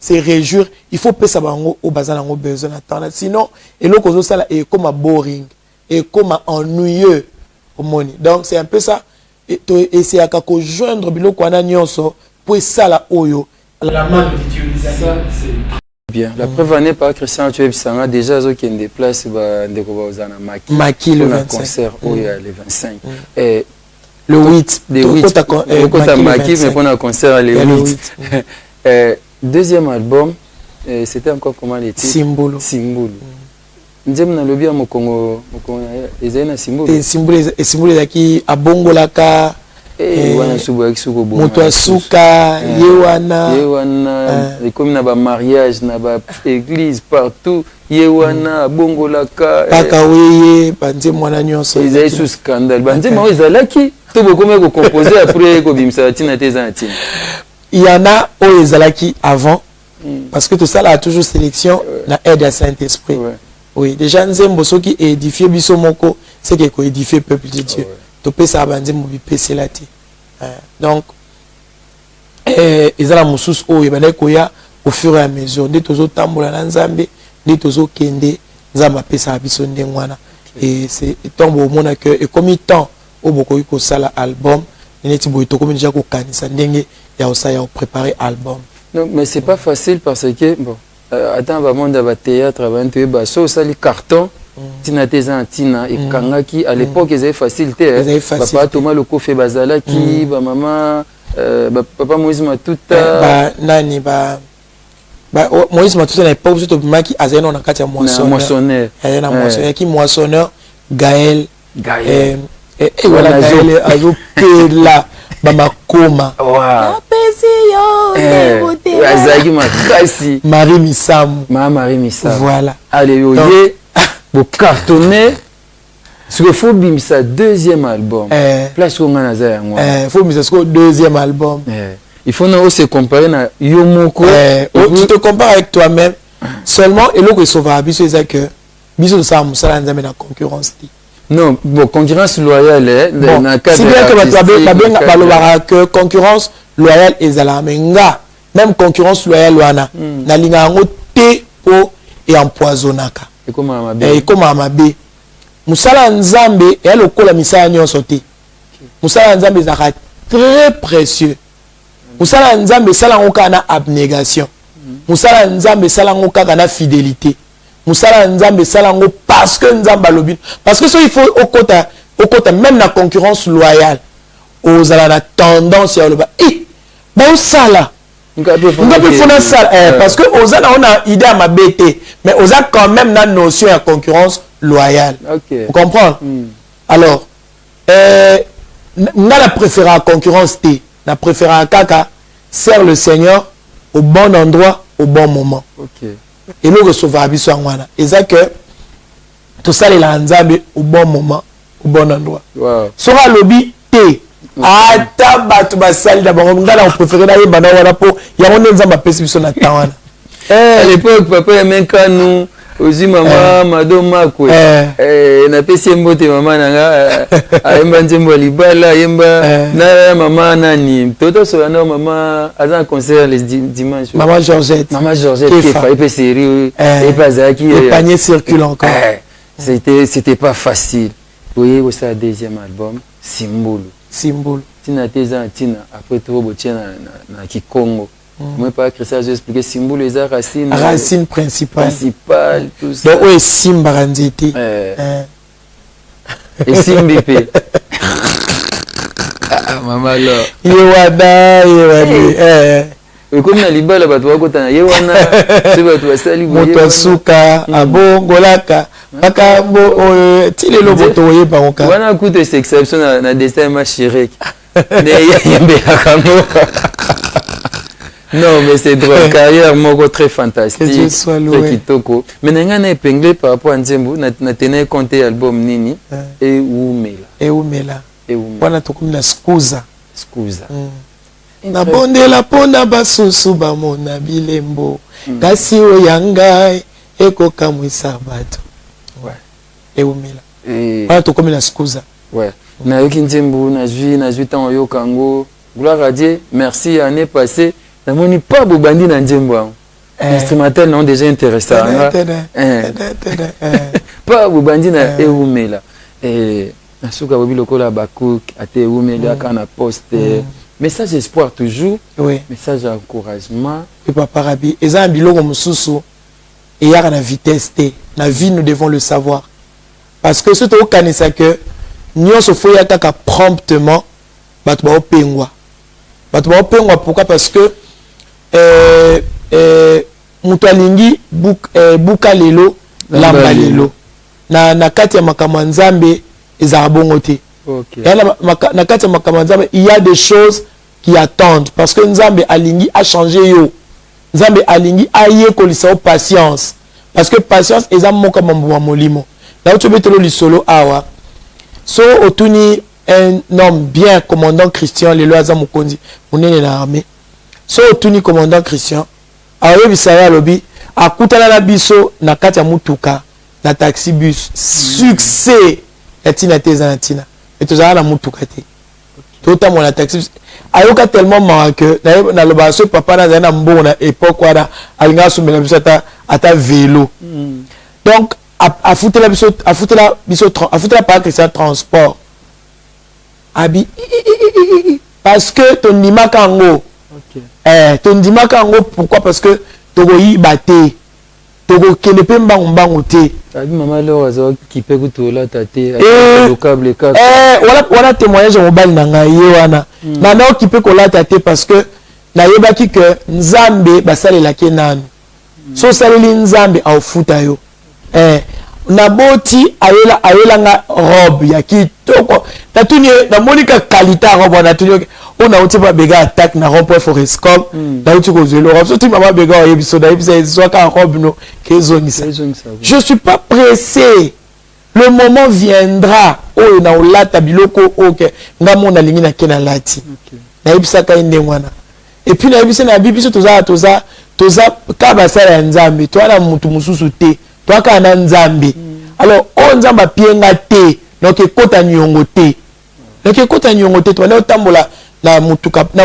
se réjouir, il faut payer ça au bazar au besoin d'attendre. Sinon, et l'autre ça est comme boring, et comme ennuyeux au monde. Donc c'est un peu ça. Et c'est à quoi joindre bilo kwa na nyonso pour ça la oyo. La main d'utilisation. Bien. La preuve en est par Christian Tueb Sanga déjà qui est déplacé de Kobazana Maki le 25 concert le 25. Et le 8 de 8 Maki mais pour un concert le 8. Deuxième album c'était encore comment les titres Simbolo. Nzem na lobby mo Congo ezena Simbolo. Et Simbolo zaki abongolaka wana subo akisuko bo moto asuka yewana comme na ba mariage na ba église partout yewana bongolaka paka weye banze mwana nyonso ezali sous scandale banze mo ezalaki to bokome ko composer après ko bimsa tina tezanti il y en a au ezalaki avant parce que tout ça là a toujours sélection na aide à Saint-Esprit. Oui, déjà nzembo soki édifier biso moko c'est que ko édifier peuple de Dieu. To pesa banze mo bipese lati. Donc ezala mususu o yebana koya au fur et à mesure de tozo tambola na nzambe de tozo kende nzamba pesa biso ndengwana et c'est tombo mona que et comme temps au boko ko sala album neti boy to comme déjà ko kanisa ndenge ya osaya préparer album. Non mais c'est pas facile parce que bon attends va monde va théâtre va ntu ba so sali carton tina teza tina et kangaki à l'époque ils avaient facilité papa Thomas le kofe bazala ki ba maman papa Moïse Matuta ba nani ba Moïse Matuta na époque surtout maki azena na kati ya moissonneur na moissonneur qui moissonneur Gaël et voilà Gaël azo pela ba makoma Marie Missamu. Marie Missamu. Voilà. Allez, vous cartonnez. Ce qu'il faut bien ça deuxième album. Place où on a ça. Faut bien ça deuxième album. Il faut nous se comparer à Yomoko. Tu te compares avec toi-même. Seulement et l'autre sauvera biso c'est que biso ça musala nzambe na concurrence. Non, bon concurrence loyale dans le cadre. Si bien que que concurrence loyale ezala menga. Même concurrence loyale wana na linga ngo te po et empoisonnaka et comme amabe musala nzambe et lokola misala nyonso te musala nzambe zaka très précieux musala nzambe sala ngo kana abnégation musala nzambe sala ngo kana fidélité musala nzambe sala ngo parce que nzamba lobi parce que ça il faut okota même la concurrence loyale aux ala la tendance ya loba bon sala parce que on a idée à ma bêté mais on a quand même la notion de concurrence loyale. Vous comprenez? Alors on a la préférence à concurrence T, la préférence à kaka sert le Seigneur au bon endroit au bon moment. Et nous recevons abisso ngwana et ça que tout ça les nzambe au bon moment au bon endroit. Sera lobby T ata bato basali da bango ngala on préférer na yeba na wana po ya ngone nzamba pesi biso na tawana à l'époque papa ya menka nous ozi mama madoma kwe na pesi mbote mama nanga ayemba nzembo libala yemba na mama nani toto so na mama azan concert les dimanches maman Georgette qui fa epé série et pas zaki le panier circule encore c'était pas facile. Oui, c'est le deuxième album Simbolo. Tina teza tina après tout botia na Kikongo. Moi pas Christian j'ai expliqué Simbolo les racine principale tout ça. Donc ouais Simba ranzete. Et Simbipe. Maman là. Yewada. comme na libala bato bakota na ye wana se bato basali moto asuka abongolaka makambo ti lelo moto oyeba ngoka wana kuta c'est exception na destin ma chirek ne yembelaka moka. Non, mais c'est drôle. Carrière moko très fantastique. Que Dieu soit loué. Très kitoko. Mais n'a pas épinglé par rapport à Nzembo. N'a tenu compté album Nini. Et Oumela. Et Oumela. Et Oumela. Wana tokomi na Skuza. Skuza. Na bonde la pona basusu ba mona bilembo. Kasi oyangai eko kamwisa bato. Ouais. Et Oumela. Wana tokomi na Skuza. Ouais. Na yoki Nzembo na jui tant yo kango. Gloire à Dieu. Merci année passée. Na moni pas bobandi na Nzembo. Instrumental non déjà intéressant. Pas bobandi na Eumela. Et na suka bobi lokola bakouk ate Eumela kana poste. Message espoir toujours. Oui. Message encouragement. Et papa Rabi, eza biloko mususu et ya na vitesse te. Na vie nous devons le savoir. Parce que surtout au kanisa que nyonso fo ya kaka promptement bato ba opengwa. Bato ba opengwa pourquoi? Parce que mutu alingi buka lelo lamba lelo na kati ya makambo nzambe ezala bongo te. Okay. Na kati ya makambo nzambe il y a des choses qui attendent parce que nzambe alingi a changé yo. Nzambe alingi aye kolisa patience parce que patience eza moka mambo molimo. Na utu betelo lisolo awa. So otuni un homme bien commandant Christian lelo aza mukonzi munene na armée. So otuni commandant Christian ayebisaya lobi akutana na biso na kati ya mutuka na taxi bus succès ya tina teza na tina et tozala na mutuka te tota mo na taxi bus ayoka tellement marrant que na loba so papa na na mbongo na époque wana alinga sumela biso ata vélo donc afutela par Christian transport abi parce que ton nimaka ngo. Ton dimaka ngo pourquoi? Parce que togo yi bate togo kele pe mbangu te. Abi mama lo azo ki pe kutola tate le câble ka. Voilà témoignage mobile na ngai wana. Na na ki pe kola tate parce que na yebaki que nzambe basalela ke nanu. So saleli nzambe au futa yo. Na boti ayela nga robe ya kitoko. Tatuni na monika qualité robe na tuni. On a aussi pas béga attaque na rond-point Forescom na uti ko zelo robe surtout mama béga yebiso da yebisa soit ka robe no kezongisa. Je suis pas pressé, le moment viendra o na olata biloko OK nga mona lingi na kena lati na yebisa ka inde mwana et puis na yebisa na bibiso toza ka basala ya nzambe to na mutu mususu te to ka na nzambe alors on nzamba pienga te donc ekota nyongo te to na otambola na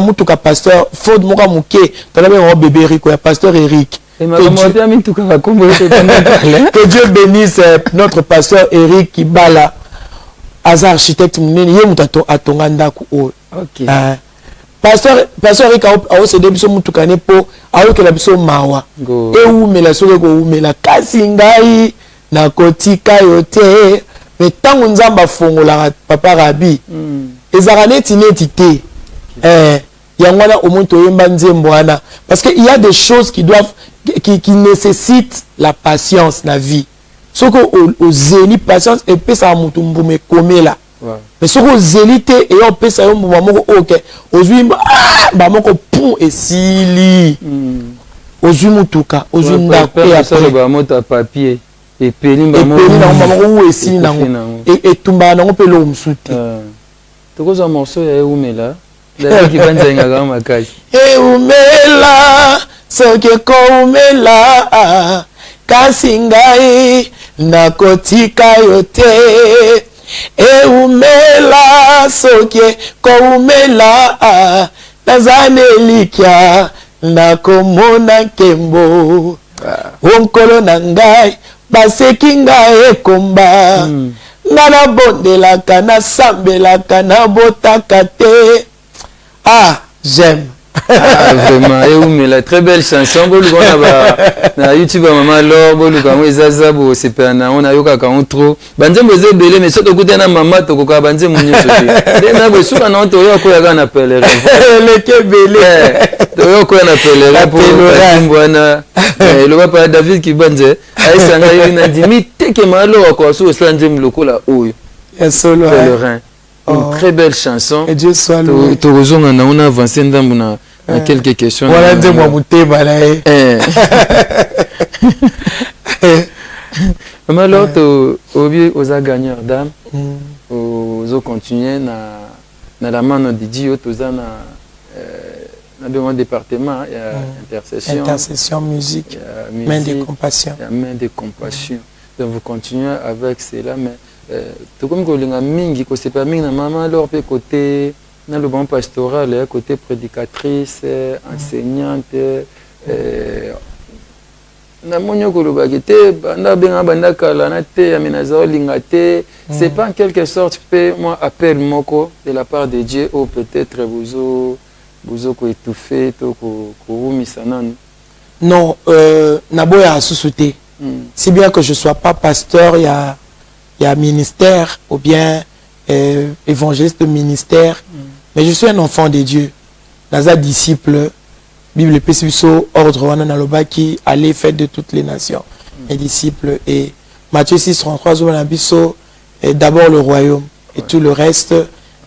mutuka pasteur Ford moka muke tolabe bébé Rico ya pasteur Eric. Que Dieu bénisse notre pasteur Eric Kibala asa architecte munene ye mutato atonga ndaku o. OK. Pasteur Eric a cédé biso mutuka ne po ayokela biso mawa. E umela soke ko umela kasi ngai na kotika yote mais tangu nzamba fongola papa Rabi ezaka neti te. Yangwana au moins toyemba nzembo wana parce que il y a des choses qui nécessitent la patience na vie. Soko o zeli patience et pesa mutu mbume komela. Mais soko zeli te et on pesa yo mbuma moko OK. Ozwi ba moko pon esili. Ozwi mutuka, ozwi ndako et après ba moto papier et peli ba moko esili nango et tumba nango pe lo msuti. Tokoza morceau ya Eumela. Eumela soke ko umela kasi ngai nakotika yo te. Eumela soke ko umela nazanelikia nakomona nkembo onkolo na ngai baseki ngai ekomba ngana bondelaka nasambelaka nabotaka te. Ah, j'aime. Ah, vraiment, mais la très belle chanson. Na YouTube, maman Laure, Boluka, Zaza, Sepana, on a eu qu'un trop. Banzem, vous êtes belé, mais surtout que na maman, Tokoka, Banzem, mon Dieu. Dès que sur un autre, il y a un appel. Le Kébélé. Il y a un appel. Pour le papa David qui banze. Il a dit, mais t'es que malo, quoi, sur le slanjem, le coup là, où il solo. Une très belle chanson. Et Dieu soit loué. On a avancé dans quelques questions. Voilà, dis-moi, Mouté, Balaé. Mais alors, aux gagneurs d'âme, aux continuer dans la main de Dieu, dans le département, il y a intercession, musique, main de compassion. Main de compassion. Donc vous continuez avec cela, mais tout comme que les mingi, que c'est pas mingi, maman alors peut côté dans le bon pastoral, côté prédicatrice, enseignante, na monyo ko lobakete banda benga banda kala na te amenazo lingate. C'est pas en quelque sorte moi appel moko de la part de Dieu ou peut-être vous ko étouffé to ko misanan. Non, naboya sous-souté. Si bien que je ne sois pas pasteur, il y a ministère ou bien évangéliste de ministère, mais je suis un enfant de Dieu. Naza disciple, Bible Pésibiso, ordre Wana Naloba qui allait faire de toutes les nations. Les disciples et Matthieu 6, 33, Zouanabiso, d'abord le royaume et tout le reste,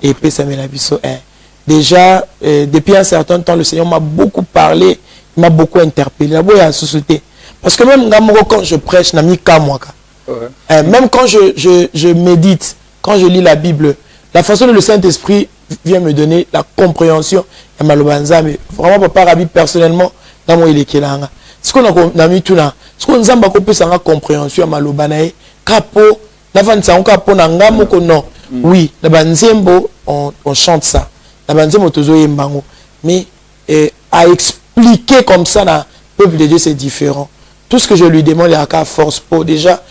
et Pésamelabiso 1. Déjà, depuis un certain temps, le Seigneur m'a beaucoup parlé, il m'a beaucoup interpellé. Naboya sous-souté. Parce que même quand je prêche, même quand je médite, quand je lis la Bible, la façon dont le Saint-Esprit vient me donner la compréhension, mais vraiment, papa Rabbi, personnellement, dans mon élékelanga. Ce qu'on a mis tout là, ce qu'on a mis la compréhension, malobanae, capo, n'avançons capo, n'angamo, non. Oui, on chante ça. Mais à expliquer comme ça, le peuple de Dieu, c'est différent. Tout ce que je lui demande, il y a qu'à force pour déjà,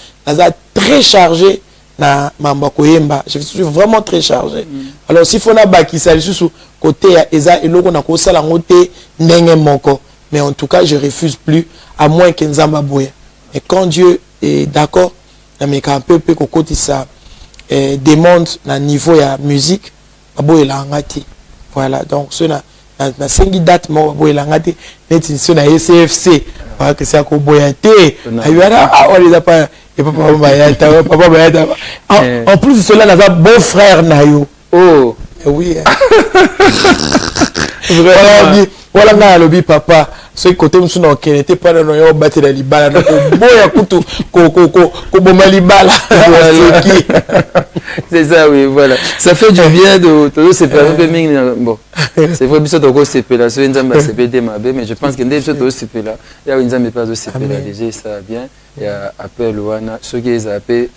très chargé na Mambakoyemba. Je suis vraiment très chargé. Alors, s'il faut qui ça sous côté Eza et l'autre, on a ça la côté Nengemoko. Mais en tout cas, je refuse plus, à moins que Nzamba Boya. Et quand Dieu est d'accord, mais qu'un peu côté ça demande na niveau ya musique, Aboye la ngati. Voilà, donc cela. Na sengi date mo boy langate neti so na SFC parce que c'est ko boyate ayara on les a pas et papa bayata papa bayata en plus cela na sa beau frère na yo oh oui vraiment voilà na lobi papa ce côté musu na okene te pas na yo batela libala na boya kutu ko boma libala c'est ça oui voilà ça fait du bien de c'est pas bon c'est vrai que ça c'est là c'est une CPD mais je pense que dès que c'est là il y a une pas de CPD déjà ça bien il y a appel wana ceux qui les appellent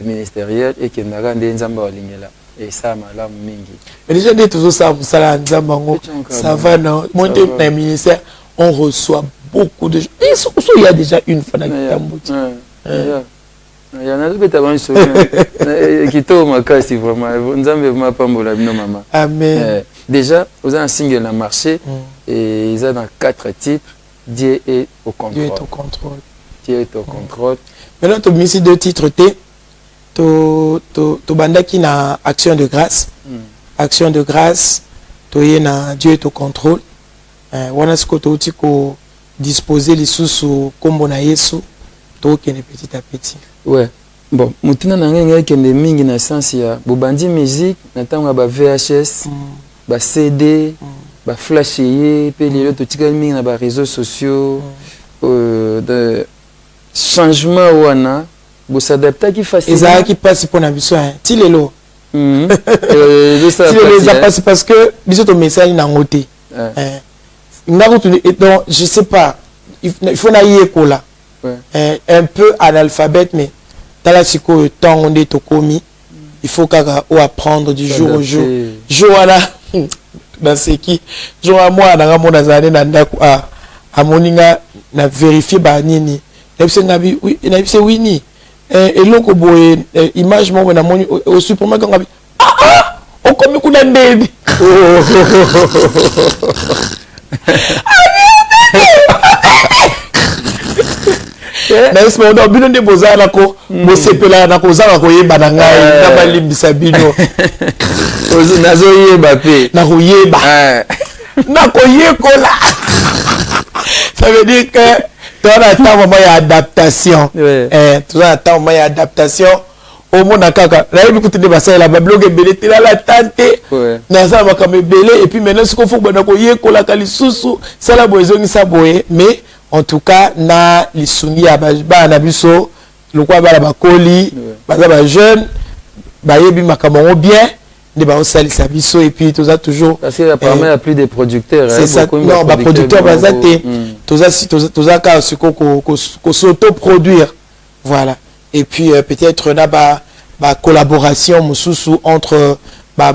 ministériel et qui n'a rien d'enzamba lingela et ça malam mingi mais déjà dès tout ça ça ça va non monter dans ministère on reçoit beaucoup de gens. Et il y a déjà une fois dans le il y en a d'autres qui tombent si vraiment. Nous avons pas maman. Amen. Déjà, vous avez un single dans le marché et ils ont dans 4 titres. Dieu est au contrôle. Dieu est au contrôle. Dieu est au contrôle. Maintenant, tu as mis 2 titres. Tu banda qui na action de grâce. Action de grâce. Tu na Dieu est au contrôle. Wana siko touti ko disposer les sous comme na Yesu to kene petit à petit. Ouais. Bon, mutina na ngenga kende mingi na sens ya bobandi musique na tanga ba VHS, ba CD, ba flash yé pe lelo to tika mingi na ba réseaux sociaux de changement wana bo s'adapter qui facile. Ezaa qui passe pour na biso hein. Ti lelo. Ti lelo ça passe parce que biso to message na ngoté. Donc, je sais pas, il faut naïe là. Un peu analphabète, mais dans la psycho, tant on est au commis, il faut apprendre du jour au jour. Joana, dans ce qui, Joana, moi, dans mon azane, à moninga, na vérifié, bah, nini. Oui, c'est oui, et l'autre, image, moi, au supermarché, on commis coup d'un baby. na isma on bino nde boza na ko bosepela na ko zanga ko yeba na ngai na balimbisa bino nazo yeba pe na ko yeba na ko yekola. Ça veut dire que tu as un temps moment d'adaptation. Tu as un temps moment d'adaptation. Au monde à kaka, là il écoute des bassins la blog belé tu la tante. Na ça va comme belé et puis maintenant ce qu'on faut bana ko yekola kali susu, ça la boezongi sa boye mais en tout cas na lisungi ya ba na biso lokwa ba la bakoli ba ba jeune ba yebi makamon bien. Et puis tout ça toujours parce qu'il apparemment il n'y a plus de producteurs c'est ça non bah producteur bazaté tout ça car ce qu'on s'auto-produire voilà et puis peut-être là bah collaboration mususu entre bah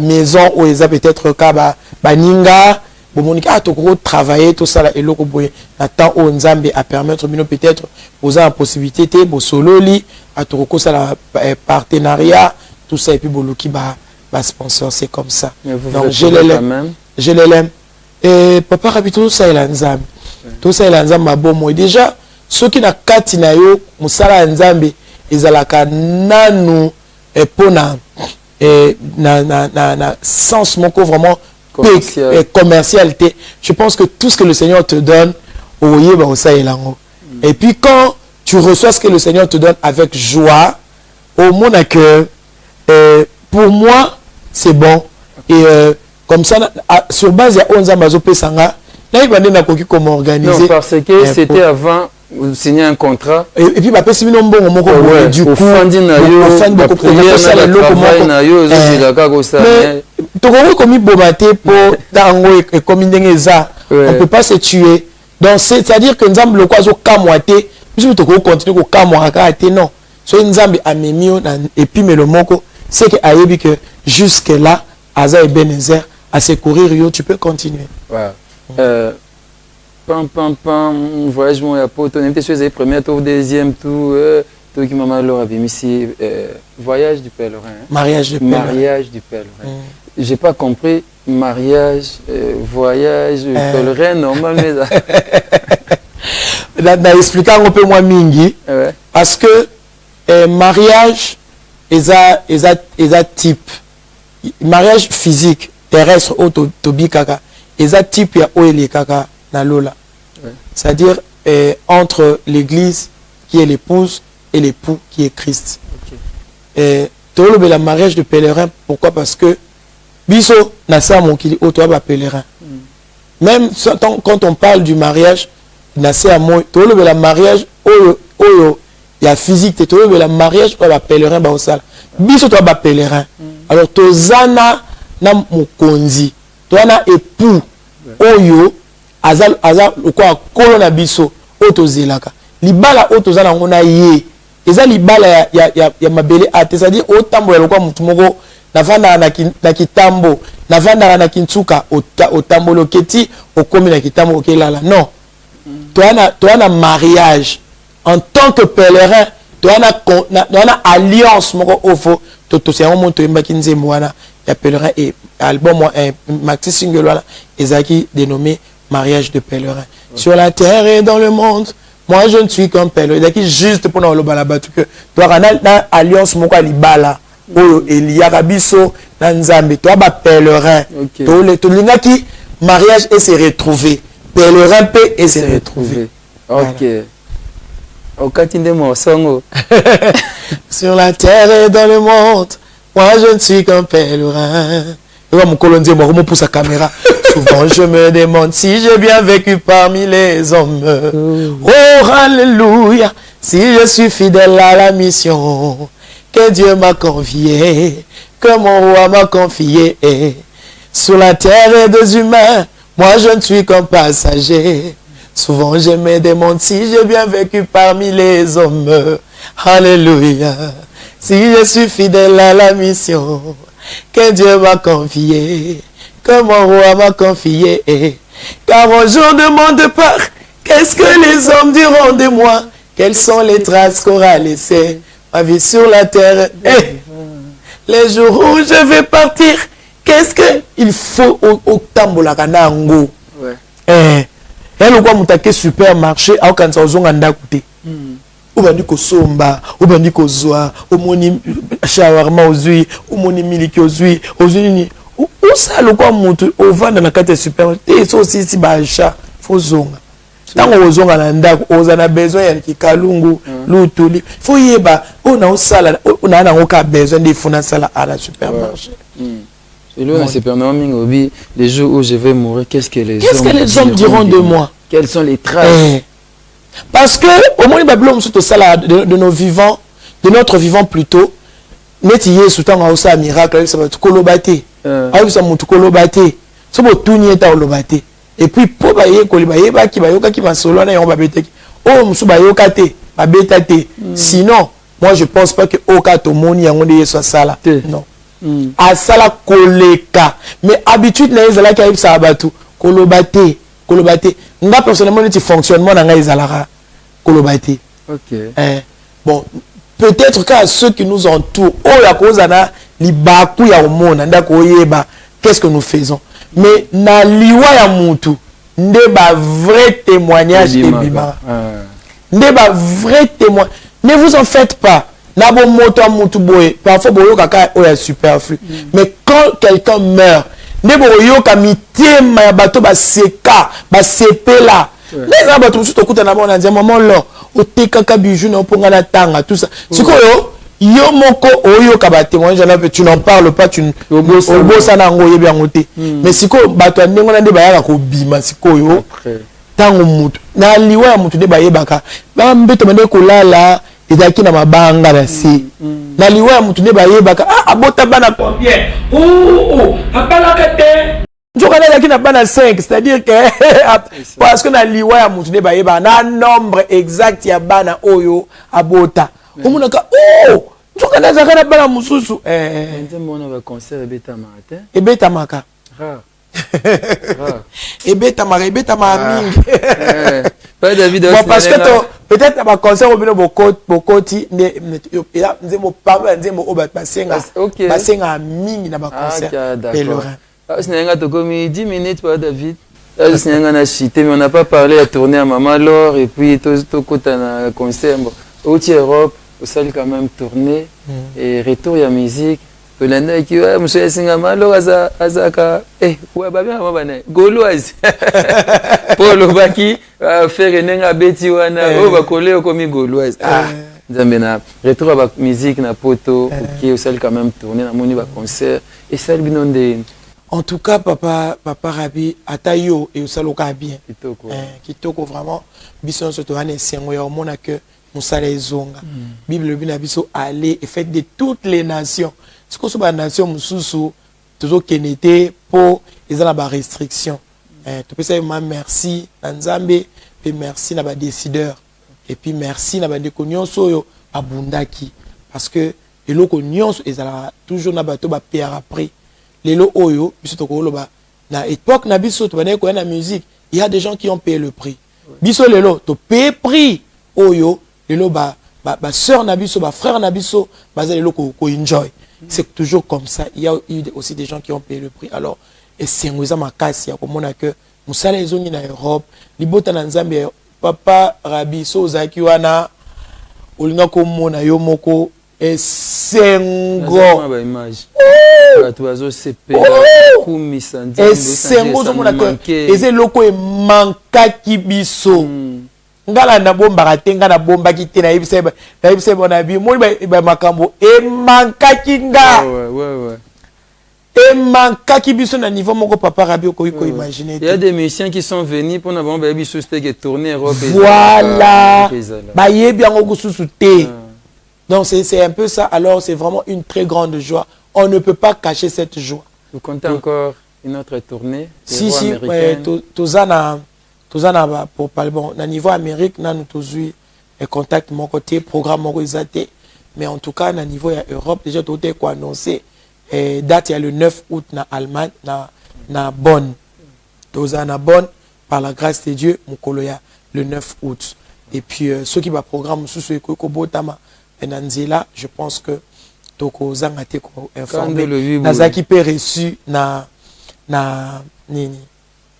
maison où ils a peut-être ka bah ninga bon monika a tout travailler tout ça là et loko boye attend au nzambe à permettre bino peut-être aux a possibilité bo solo li à tout ça la partenariat tout ça et puis boloki bah sponsor, c'est comme ça. Donc je l'aime. Je l'aime. Et papa rabi tout ça il a nzambe. Tout ça il a nzambe bon moi déjà ceux qui na kati na yo musala nzambe ezalaka nanu et pona et na sens moko vraiment commercialité. Je pense que tout ce que le Seigneur te donne oye ba ça il a. Et puis quand tu reçois ce que le Seigneur te donne avec joie au monde que pour moi c'est bon et comme ça sur base de 11 ans pesanga là il va na koki comment organiser non parce que c'était avant vous signez un contrat et puis ba pesi bino mbongo moko du coup fandina yo ça le comment na yo zozila ka ko ça toko komi bomate pour tango et comme ndenge za on peut pas se tuer donc c'est-à-dire que nzambe le kwazo kamwate biso toko continuer ko kamwa ka te non so nzambe amemio et puis mais le moko c'est que ayebi que jusque là Aza et Benezer à secourir yo tu peux continuer. Voilà. Voyage mon apote on était sur les premiers tour deuxième tour tout qui maman leur avait mis ici voyage du pèlerin. Mariage du pèlerin. Mariage du pèlerin. J'ai pas compris mariage voyage pèlerin normalement. Là expliquer un peu moins mingi parce que mariage eza type mariage physique terrestre au tobi kaka eza type ya oele kaka na lola c'est-à-dire entre l'église qui est l'épouse et l'époux qui est Christ. Tolo la mariage de pèlerin pourquoi parce que biso na sa mokili auto ba pèlerin même quand on parle du mariage na sa mo tolo la mariage oyo il y a physique te tolo la mariage ou ba pèlerin ba osala biso to ba pèlerin alors tozana na mokonzi toana époux oyo azal quoi kolona biso otozelaka libala otozana ngona ye eza libala ya mabele ate c'est-à-dire otambo ya lokwa mutu moko navanda na kitambo navanda na kintsuka otambo loketi okomi na kitambo okelala non toana mariage en tant que pèlerin toana alliance moko ofo to c'est un moment to mbaki nzembo wana ya pèlerin et album maxi single wana ezaki dénommé mariage de pèlerin sur la terre et dans le monde moi je ne suis qu'un pèlerin ezaki juste pour na loba la batu que to na alliance moko libala oyo eliaka biso na nzambe to ba pèlerin to lingaki mariage et se retrouver pèlerin pe et se retrouver OK. Sur la terre et dans le monde, moi je ne suis qu'un pèlerin. Pour sa caméra. Souvent je me demande si j'ai bien vécu parmi les hommes. Oh alléluia, si je suis fidèle à la mission que Dieu m'a confiée, que mon roi m'a confiée. Sur la terre et des humains, moi je ne suis qu'un passager. Souvent je me demande si j'ai bien vécu parmi les hommes. Alléluia. Si je suis fidèle à la mission que Dieu m'a confiée, que mon roi m'a confiée. Car au jour de mon départ, qu'est-ce que les hommes diront de moi? Quelles sont les traces qu'aura laissées ma vie sur la terre? Les jours où je vais partir, qu'est-ce qu'il faut au tambola kanango? ya lokwa mutake supermarché au kanza ozonga ndako te obandi kosomba obandi kozwa omoni shawarma ozwi omoni miliki ozwi nini osala lokwa mutu ovanda na kati ya supermarché te so osisi baachat fo zonga ntango ozonga na ndako oza na besoin ya kikalungu lutuli fo yeba oyo na osala na nango ka besoin nde ifuna sala à la supermarché. Les jours où je vais mourir, qu'est-ce que les hommes diront de moi? Quelles sont les traces? Parce que au moins de nos vivants, de notre vivant plutôt, neti yesu tanga osa miracle ça va kolobate. Ayo ça mutu kolobate. So bo tunye ta olobate. Et puis po ba ye koliba ye ba ki ba yoka ki masolo na yo ba beteki. Oh musu ba yoka te, ba betate. Sinon, moi je pense pas que oka to moni yango de yesu sala. Non. Asala koleka. Mais habitude na ezala ki ayibsa abatu kolobate. Kolobate. Nga personnellement neti fonctionnement na nga ezala kolobate. OK. Bon, peut-être qu'à ceux qui nous entourent, oh la cause ana libaku ya omona ndako oyeba qu'est-ce que nous faisons. Mais na liwa ya mutu ndeba vrai témoignage et bima. Ndeba vrai témoin. Ne vous en faites pas. Na bo moto mutu boye, parfois boyo kaka oya superflu. Mais quand quelqu'un meurt, ndebo yoka mitema ya bato ba seka, ba sepela. Les abattu musu tokuta na bona nzema molo otekaka bijou na ponga na tanga tout ça. Sikoyo yo moko oyo ka ba témoignage na tu n'en parles pas tu obosa na ngo yebi ngote. Mais siko bato ndengo na nde ba yaka ko bima sikoyo tango mutu na liwa ya mutu de ba yebaka ba mbeto mande ko lala ezaki na mabanga na si na liwa ya mutu de ba yebaka abota bana combien apalaka te njoka na na bana 5 c'est-à-dire que parce que na liwa ya mutu de ba yeba na nombre exact ya bana oyo abota omunaka njoka na bana mususu ndemona ba concert ebeta matin ebeta maka ebeta mingi parce que peut-être ba concert obino bokoti nzemo pamba nzemo basenga mingi na ba concert pèlerin. Sinanga tokomi 10 minutes par David. Sinanga na chité mais on n'a pas parlé à tourner à Maman Laure et puis to kota na concert au Europe au salle quand même tourner et retour ya musique. Olanda qui monsieur Singa Malo azaka ouais ba bien bana gauloise Polo baki faire nenga beti wana ba coller comme gauloise Zambena retour ba musique na poto qui au salle quand même tourner na moni ba concert et salle binonde. En tout cas, papa Rabi, Atayo et Osaloka bien. Kitoko vraiment. Bisson se tourne et c'est un que Moussa les zonga. Bible binabiso aller et fait de toutes les nations. Ce que soit nation Moussou, toujours qu'elle pour ils ont la restriction. Tu peux dire merci Nzambe et merci na ba décideur et puis merci na ba décognoso yo abundaki parce que les locaux nyonso ils ont toujours na bato ba payer après. Lelo oyo biso tokolo ba na époque na biso to bana ko na musique il y a des gens qui ont payé le prix biso lelo to payer prix oyo lelo ba sœur na biso ba frère na biso ba lelo ko enjoy c'est toujours comme ça il y a eu aussi des gens qui ont payé le prix alors et c'est ngoza makasi ya komona que musala ezongi na Europe libota na Nzambe papa Rabi so zaki wana olinga ko mona yo moko esengo esengo zomona ke eze loko emankaki biso ngala na bombaka te nga na bombaki te na yebise bona bi moni ba makambo emankaki nga emankaki biso na niveau moko papa Rabi okoki ko imaginer. Il y a des musiciens qui sont venus pour n'avoir ba biso c'était tourner Europe. Voilà ba yebi yango kususu te. Donc c'est un peu ça. Alors c'est vraiment une très grande joie. On ne peut pas cacher cette joie. Vous comptez encore une autre tournée? Si, Tozana pour parler bon, au niveau Amérique, nous tous contact mon côté, programme mon réalisé. Mais en tout cas, au niveau Europe, déjà tout est quoi annoncé. Date il y a le 9 août na Allemagne, na Bonn. Tozana Bonn, par la grâce de Dieu, Mukoloya le 9 août. Et puis ceux qui va programme sous ce Kobotama. Nanzela, je pense que Toko Zangate ko informé. Nazaki pe reçu na nini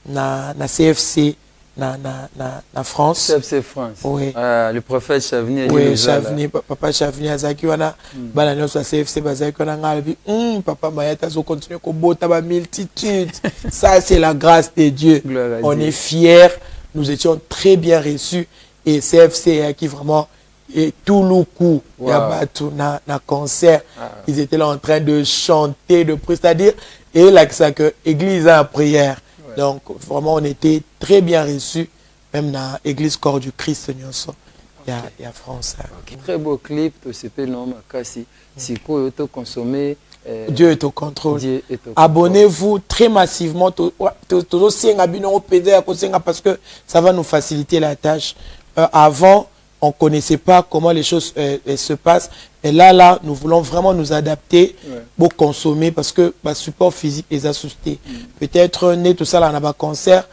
na CFC na France. CFC France. Oui. Le prophète Chavni. Oui, Chavni, papa Chavni azaki wana bana nyonso CFC bazaki wana ngalabi papa Mayata zo continuer ko bota ba multitude. Ça c'est la grâce de Dieu. On est fiers, nous étions très bien reçus et CFC qui vraiment et tout le coup il y a na concert, ils étaient là en train de chanter, de prier, c'est-à-dire et là que église en prière. Donc, vraiment, on était très bien reçus, même dans l'église Corps du Christ. Il y a France. Très beau clip, c'est le nom Makasi. Si vous consommer. Dieu est au contrôle. Abonnez-vous très massivement. Parce que ça va nous faciliter la tâche. Avant, on ne connaissait pas comment les choses se passent. Et là, nous voulons vraiment nous adapter pour consommer parce que le support physique est assisté. Peut-être, tout ça, là, on a un concert,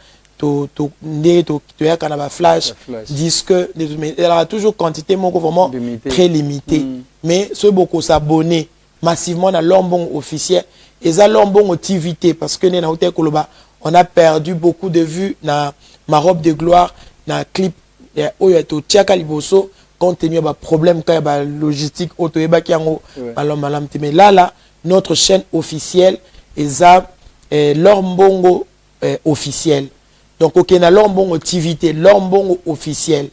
flash, disque, mais il y a toujours quantité vraiment très limitée. Mais ceux beaucoup s'abonner massivement dans l'ombon officiel et ça l'ombon activité parce que on a perdu beaucoup de vues dans ma robe de gloire, dans le clip. Il y a tout liboso compte tenu des problèmes quand il y a logistique mais là notre chaîne officielle est l'ombongo officiel donc ok na l'ombongo activité l'ombongo officiel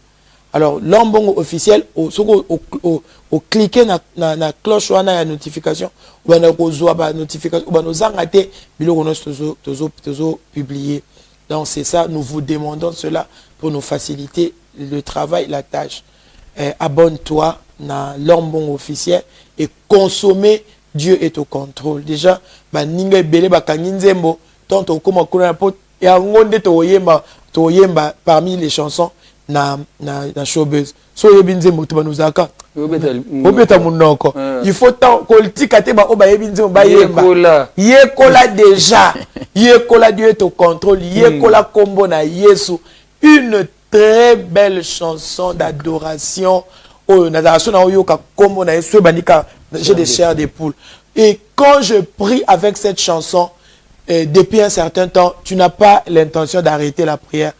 alors l'ombongo officiel au cliquer na cloche ou na notification ou na kozwa notification ou nos angate biloko tozo publier. Donc c'est ça, nous vous demandons cela pour nous faciliter le travail, la tâche. Abonne-toi dans l'ombon officiel et consommez. Dieu est au contrôle. Déjà, ninga belé bakanginzembo, tonto koma kuna pot ya ngonde to yemba parmi les chansons na showbiz. So yebinzembo to banuzaka. Obeta munoko. Il faut tant koltika te ba oba yebinzembo ba yemba. Yekola déjà. Yekola Dieu est au contrôle. Yekola kombo na Yesu. Une très belle chanson d'adoration. Oh, n'adoration na oyoka kombo na Yesu banika. J'ai des chairs des poules. Et quand je prie avec cette chanson, depuis un certain temps, tu n'as pas l'intention d'arrêter la prière.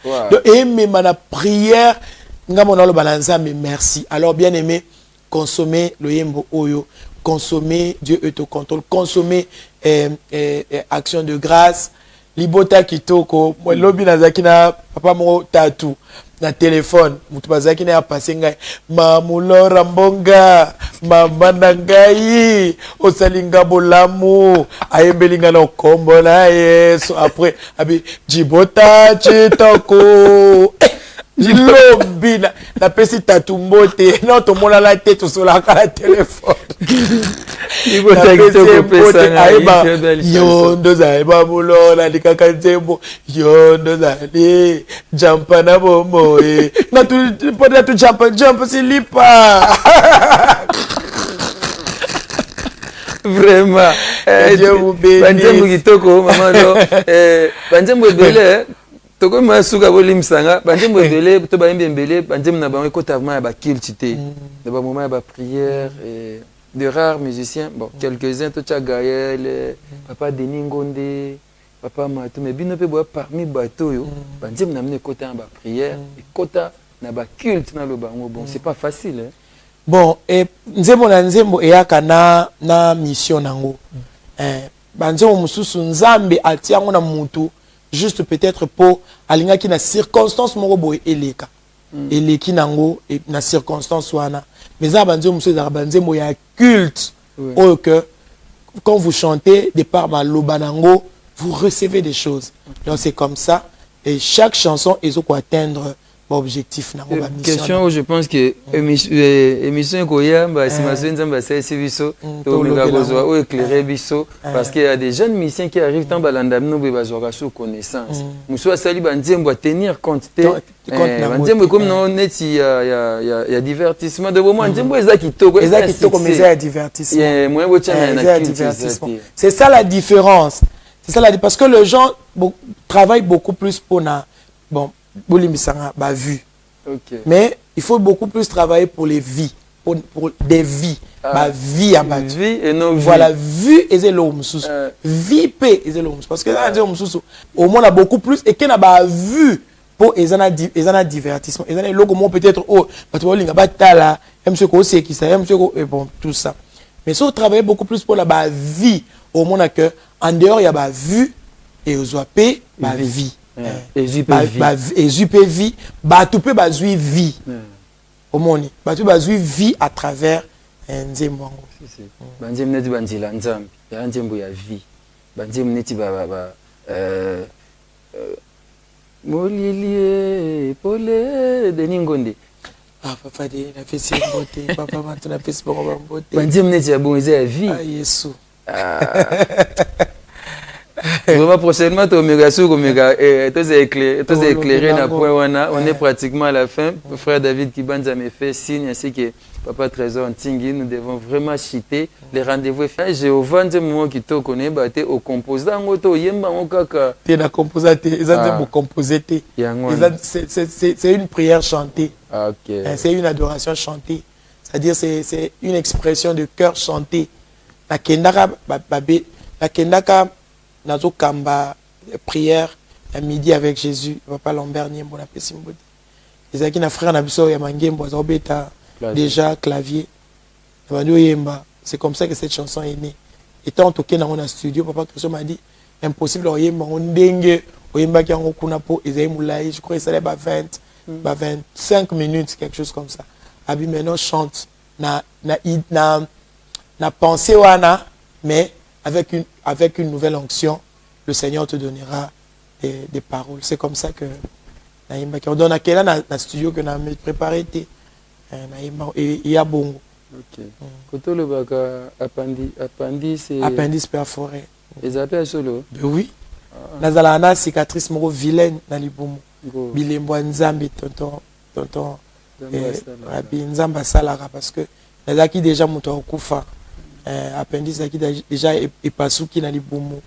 Et même la prière, mais merci. Alors bien aimé, consommez le yembo oyo, consommez Dieu est au contrôle, consommez action de grâce. Libota kitoko, moi lobi nazaki na papa mo tatou na téléphone, mutu bazaki na passé ngai mamulora mbonga mambanda ngai osalinga bolamu ayembelinga na kombo na Yesu après abi jibota chitoko Jilobi na pesi tatumbote non to mona la tête sur la téléphone yondo zaiba mulona likaka nzembo yondo zali jampa na bomo na tu poda tu jump silipa vraiment banzembo kitoko mamano banzembo bele toko masuka bolimsanga banzembo bele to ba mbembele banzembo na bango kota vraiment ba culture de ba moment ba prière et de rares musiciens, bon, quelques-uns, Tocha Gaël, Papa Denis Ngonde, Papa Matou, mais bien parmi bateaux, bandim n'a amené côté en bas prière, et côté n'a pas culte dans le bango, bon, c'est pas facile. Hein? Bon, et nzembo et akana na mission nango. Banzembo mususu nzambe atiango na mutu, juste peut-être pour alinga ki na circonstance moko boy eleka. Eleki nango et na circonstance wana. Mais ça, banzembo ya culte. Oh, que quand vous chantez, de par ma lobanango, vous recevez des choses. Donc c'est comme ça. Et chaque chanson est pour atteindre l'objectif. Question où je pense que émission Koya, parce qu'il y a des jeunes musiciens qui arrivent dans Balandam, nous besoin sous connaissance. Nous sommes sali banzembo tenir compte. Banzembo comme non net il y a divertissement de moment banzembo ezaki toko mais il y a divertissement. Divertissement. C'est ça la différence. C'est ça la parce que les gens travaillent beaucoup plus pour na bon Bolimbisanga ba vue. Mais il faut beaucoup plus travailler pour les vies. pour des vies. Bah vie à battu. Vie et non vie. Voilà, vue et l'homme sous. Vie paix et l'homme. Parce que là, au moins on a beaucoup plus et qu'on a bah vu pour les un divertissement. Et les logos peut-être oh, parce que on a batala, monsieur ko c'est qui ça, monsieur ko et bon tout ça. Mais si on travaille beaucoup plus pour la bah vie, au moins que en dehors il y a bah vue et aux paix, bah vie. Et vie, bah tout peut bah vie. Au monde, bah tout bah vie à travers nzembo. Banzem neti banzila nzambi, ya nzembo ya vie. Banzem neti ba Molilie, Pole, Deningonde. Ah, papa, il a fait ses beautés. Papa, maintenant, a fait ses beautés. Bandim n'est pas bon, c'est la vie. Ah, Yesu. Vraiment, prochainement, tu es éclairé. On est pratiquement à la fin. Frère David Kibanza me fait signe ainsi que Papa Trésor Ntingi. Nous devons vraiment chiter les rendez-vous. J'ai au ventre moment qui te connaît, au composant, tu es composé, c'est une prière chantée. C'est une adoration chantée. C'est-à-dire c'est une expression de cœur chanté. La kendaka nazo kamba prière à midi avec Jésus. Papa Lambert Niembo na Pesimbodi. Les qui na frère na biso ya mangembo za obeta déjà clavier. C'est comme ça que cette chanson est née. Et tant toqué dans un studio, Papa Christo m'a dit impossible oyemba on ndenge oyemba ki yango kuna po ezai moulai, je crois que ça va 25 minutes quelque chose comme ça. Abi maintenant chante na pensée wana mais avec une nouvelle onction, le Seigneur te donnera des paroles. C'est comme ça que on donne à quel an dans studio que nous préparé et il y a bon. OK. Quand le baka appendice appendice perforé. Les appels solo. Oui. Nazala na cicatrice moko vilaine na libumu. Bilembo nzambe tonton Rabbi Nzamba salara parce que nazaki déjà moto okufa. Appendice qui déjà est pas sous qui n'a les boumou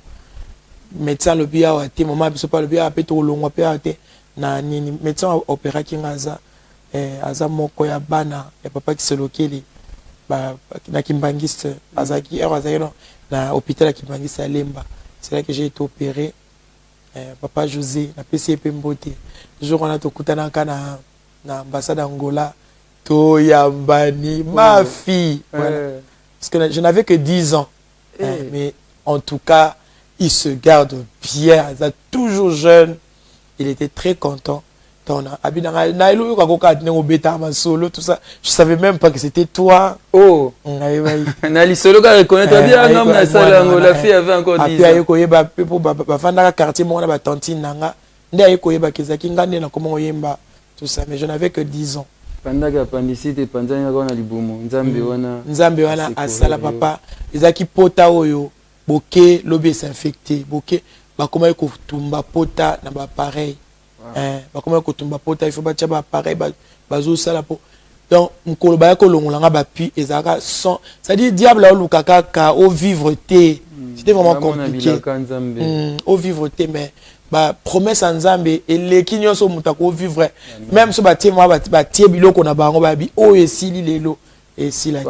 médecin le bien à té maman biso pas le bien à péter au long à té na ni médecin opéra qui ngaza aza moko ya bana ya papa qui se lokeli ba na kimbangiste azaki na hôpital kimbangiste à Lemba. C'est là que j'ai été opéré. Papa José na PCP Mbote jour on a to kutana kana na ambassade Angola to yambani ma fille voilà. Parce que je n'avais que 10 ans. Mais en tout cas, il se garde bien. Il est toujours jeune. Il était très content. Je ne savais même pas que c'était toi. Oh! Nali solo ka reconnaître bien un homme na salango. La fille avait encore 10 ans. Mais je n'avais que 10 ans. Pendant que appendicite panzanya kwa na libumu nzambe wana asala papa ezaki pota oyo boke lobi s'infecté boke bakoma ko tumba pota na ba pareil bakoma ko tumba pota il faut ba tia ba pareil bazo sala po donc mkolo ba ko longola nga ba pi ezaka sans ça dit diable o lukaka ka au vivre té c'était vraiment compliqué au vivre té mais ba promesse nzambe eleki nyonso mutako vivre même so batie moi batie biloko na bango babi o esili lelo esila te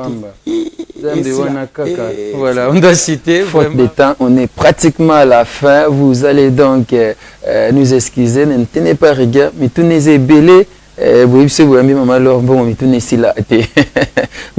voilà on doit citer faute de temps on est pratiquement à la fin vous allez donc nous excuser ne tenez pas rigueur mais tout n'est belé vous savez maman alors bon mais tout n'est si là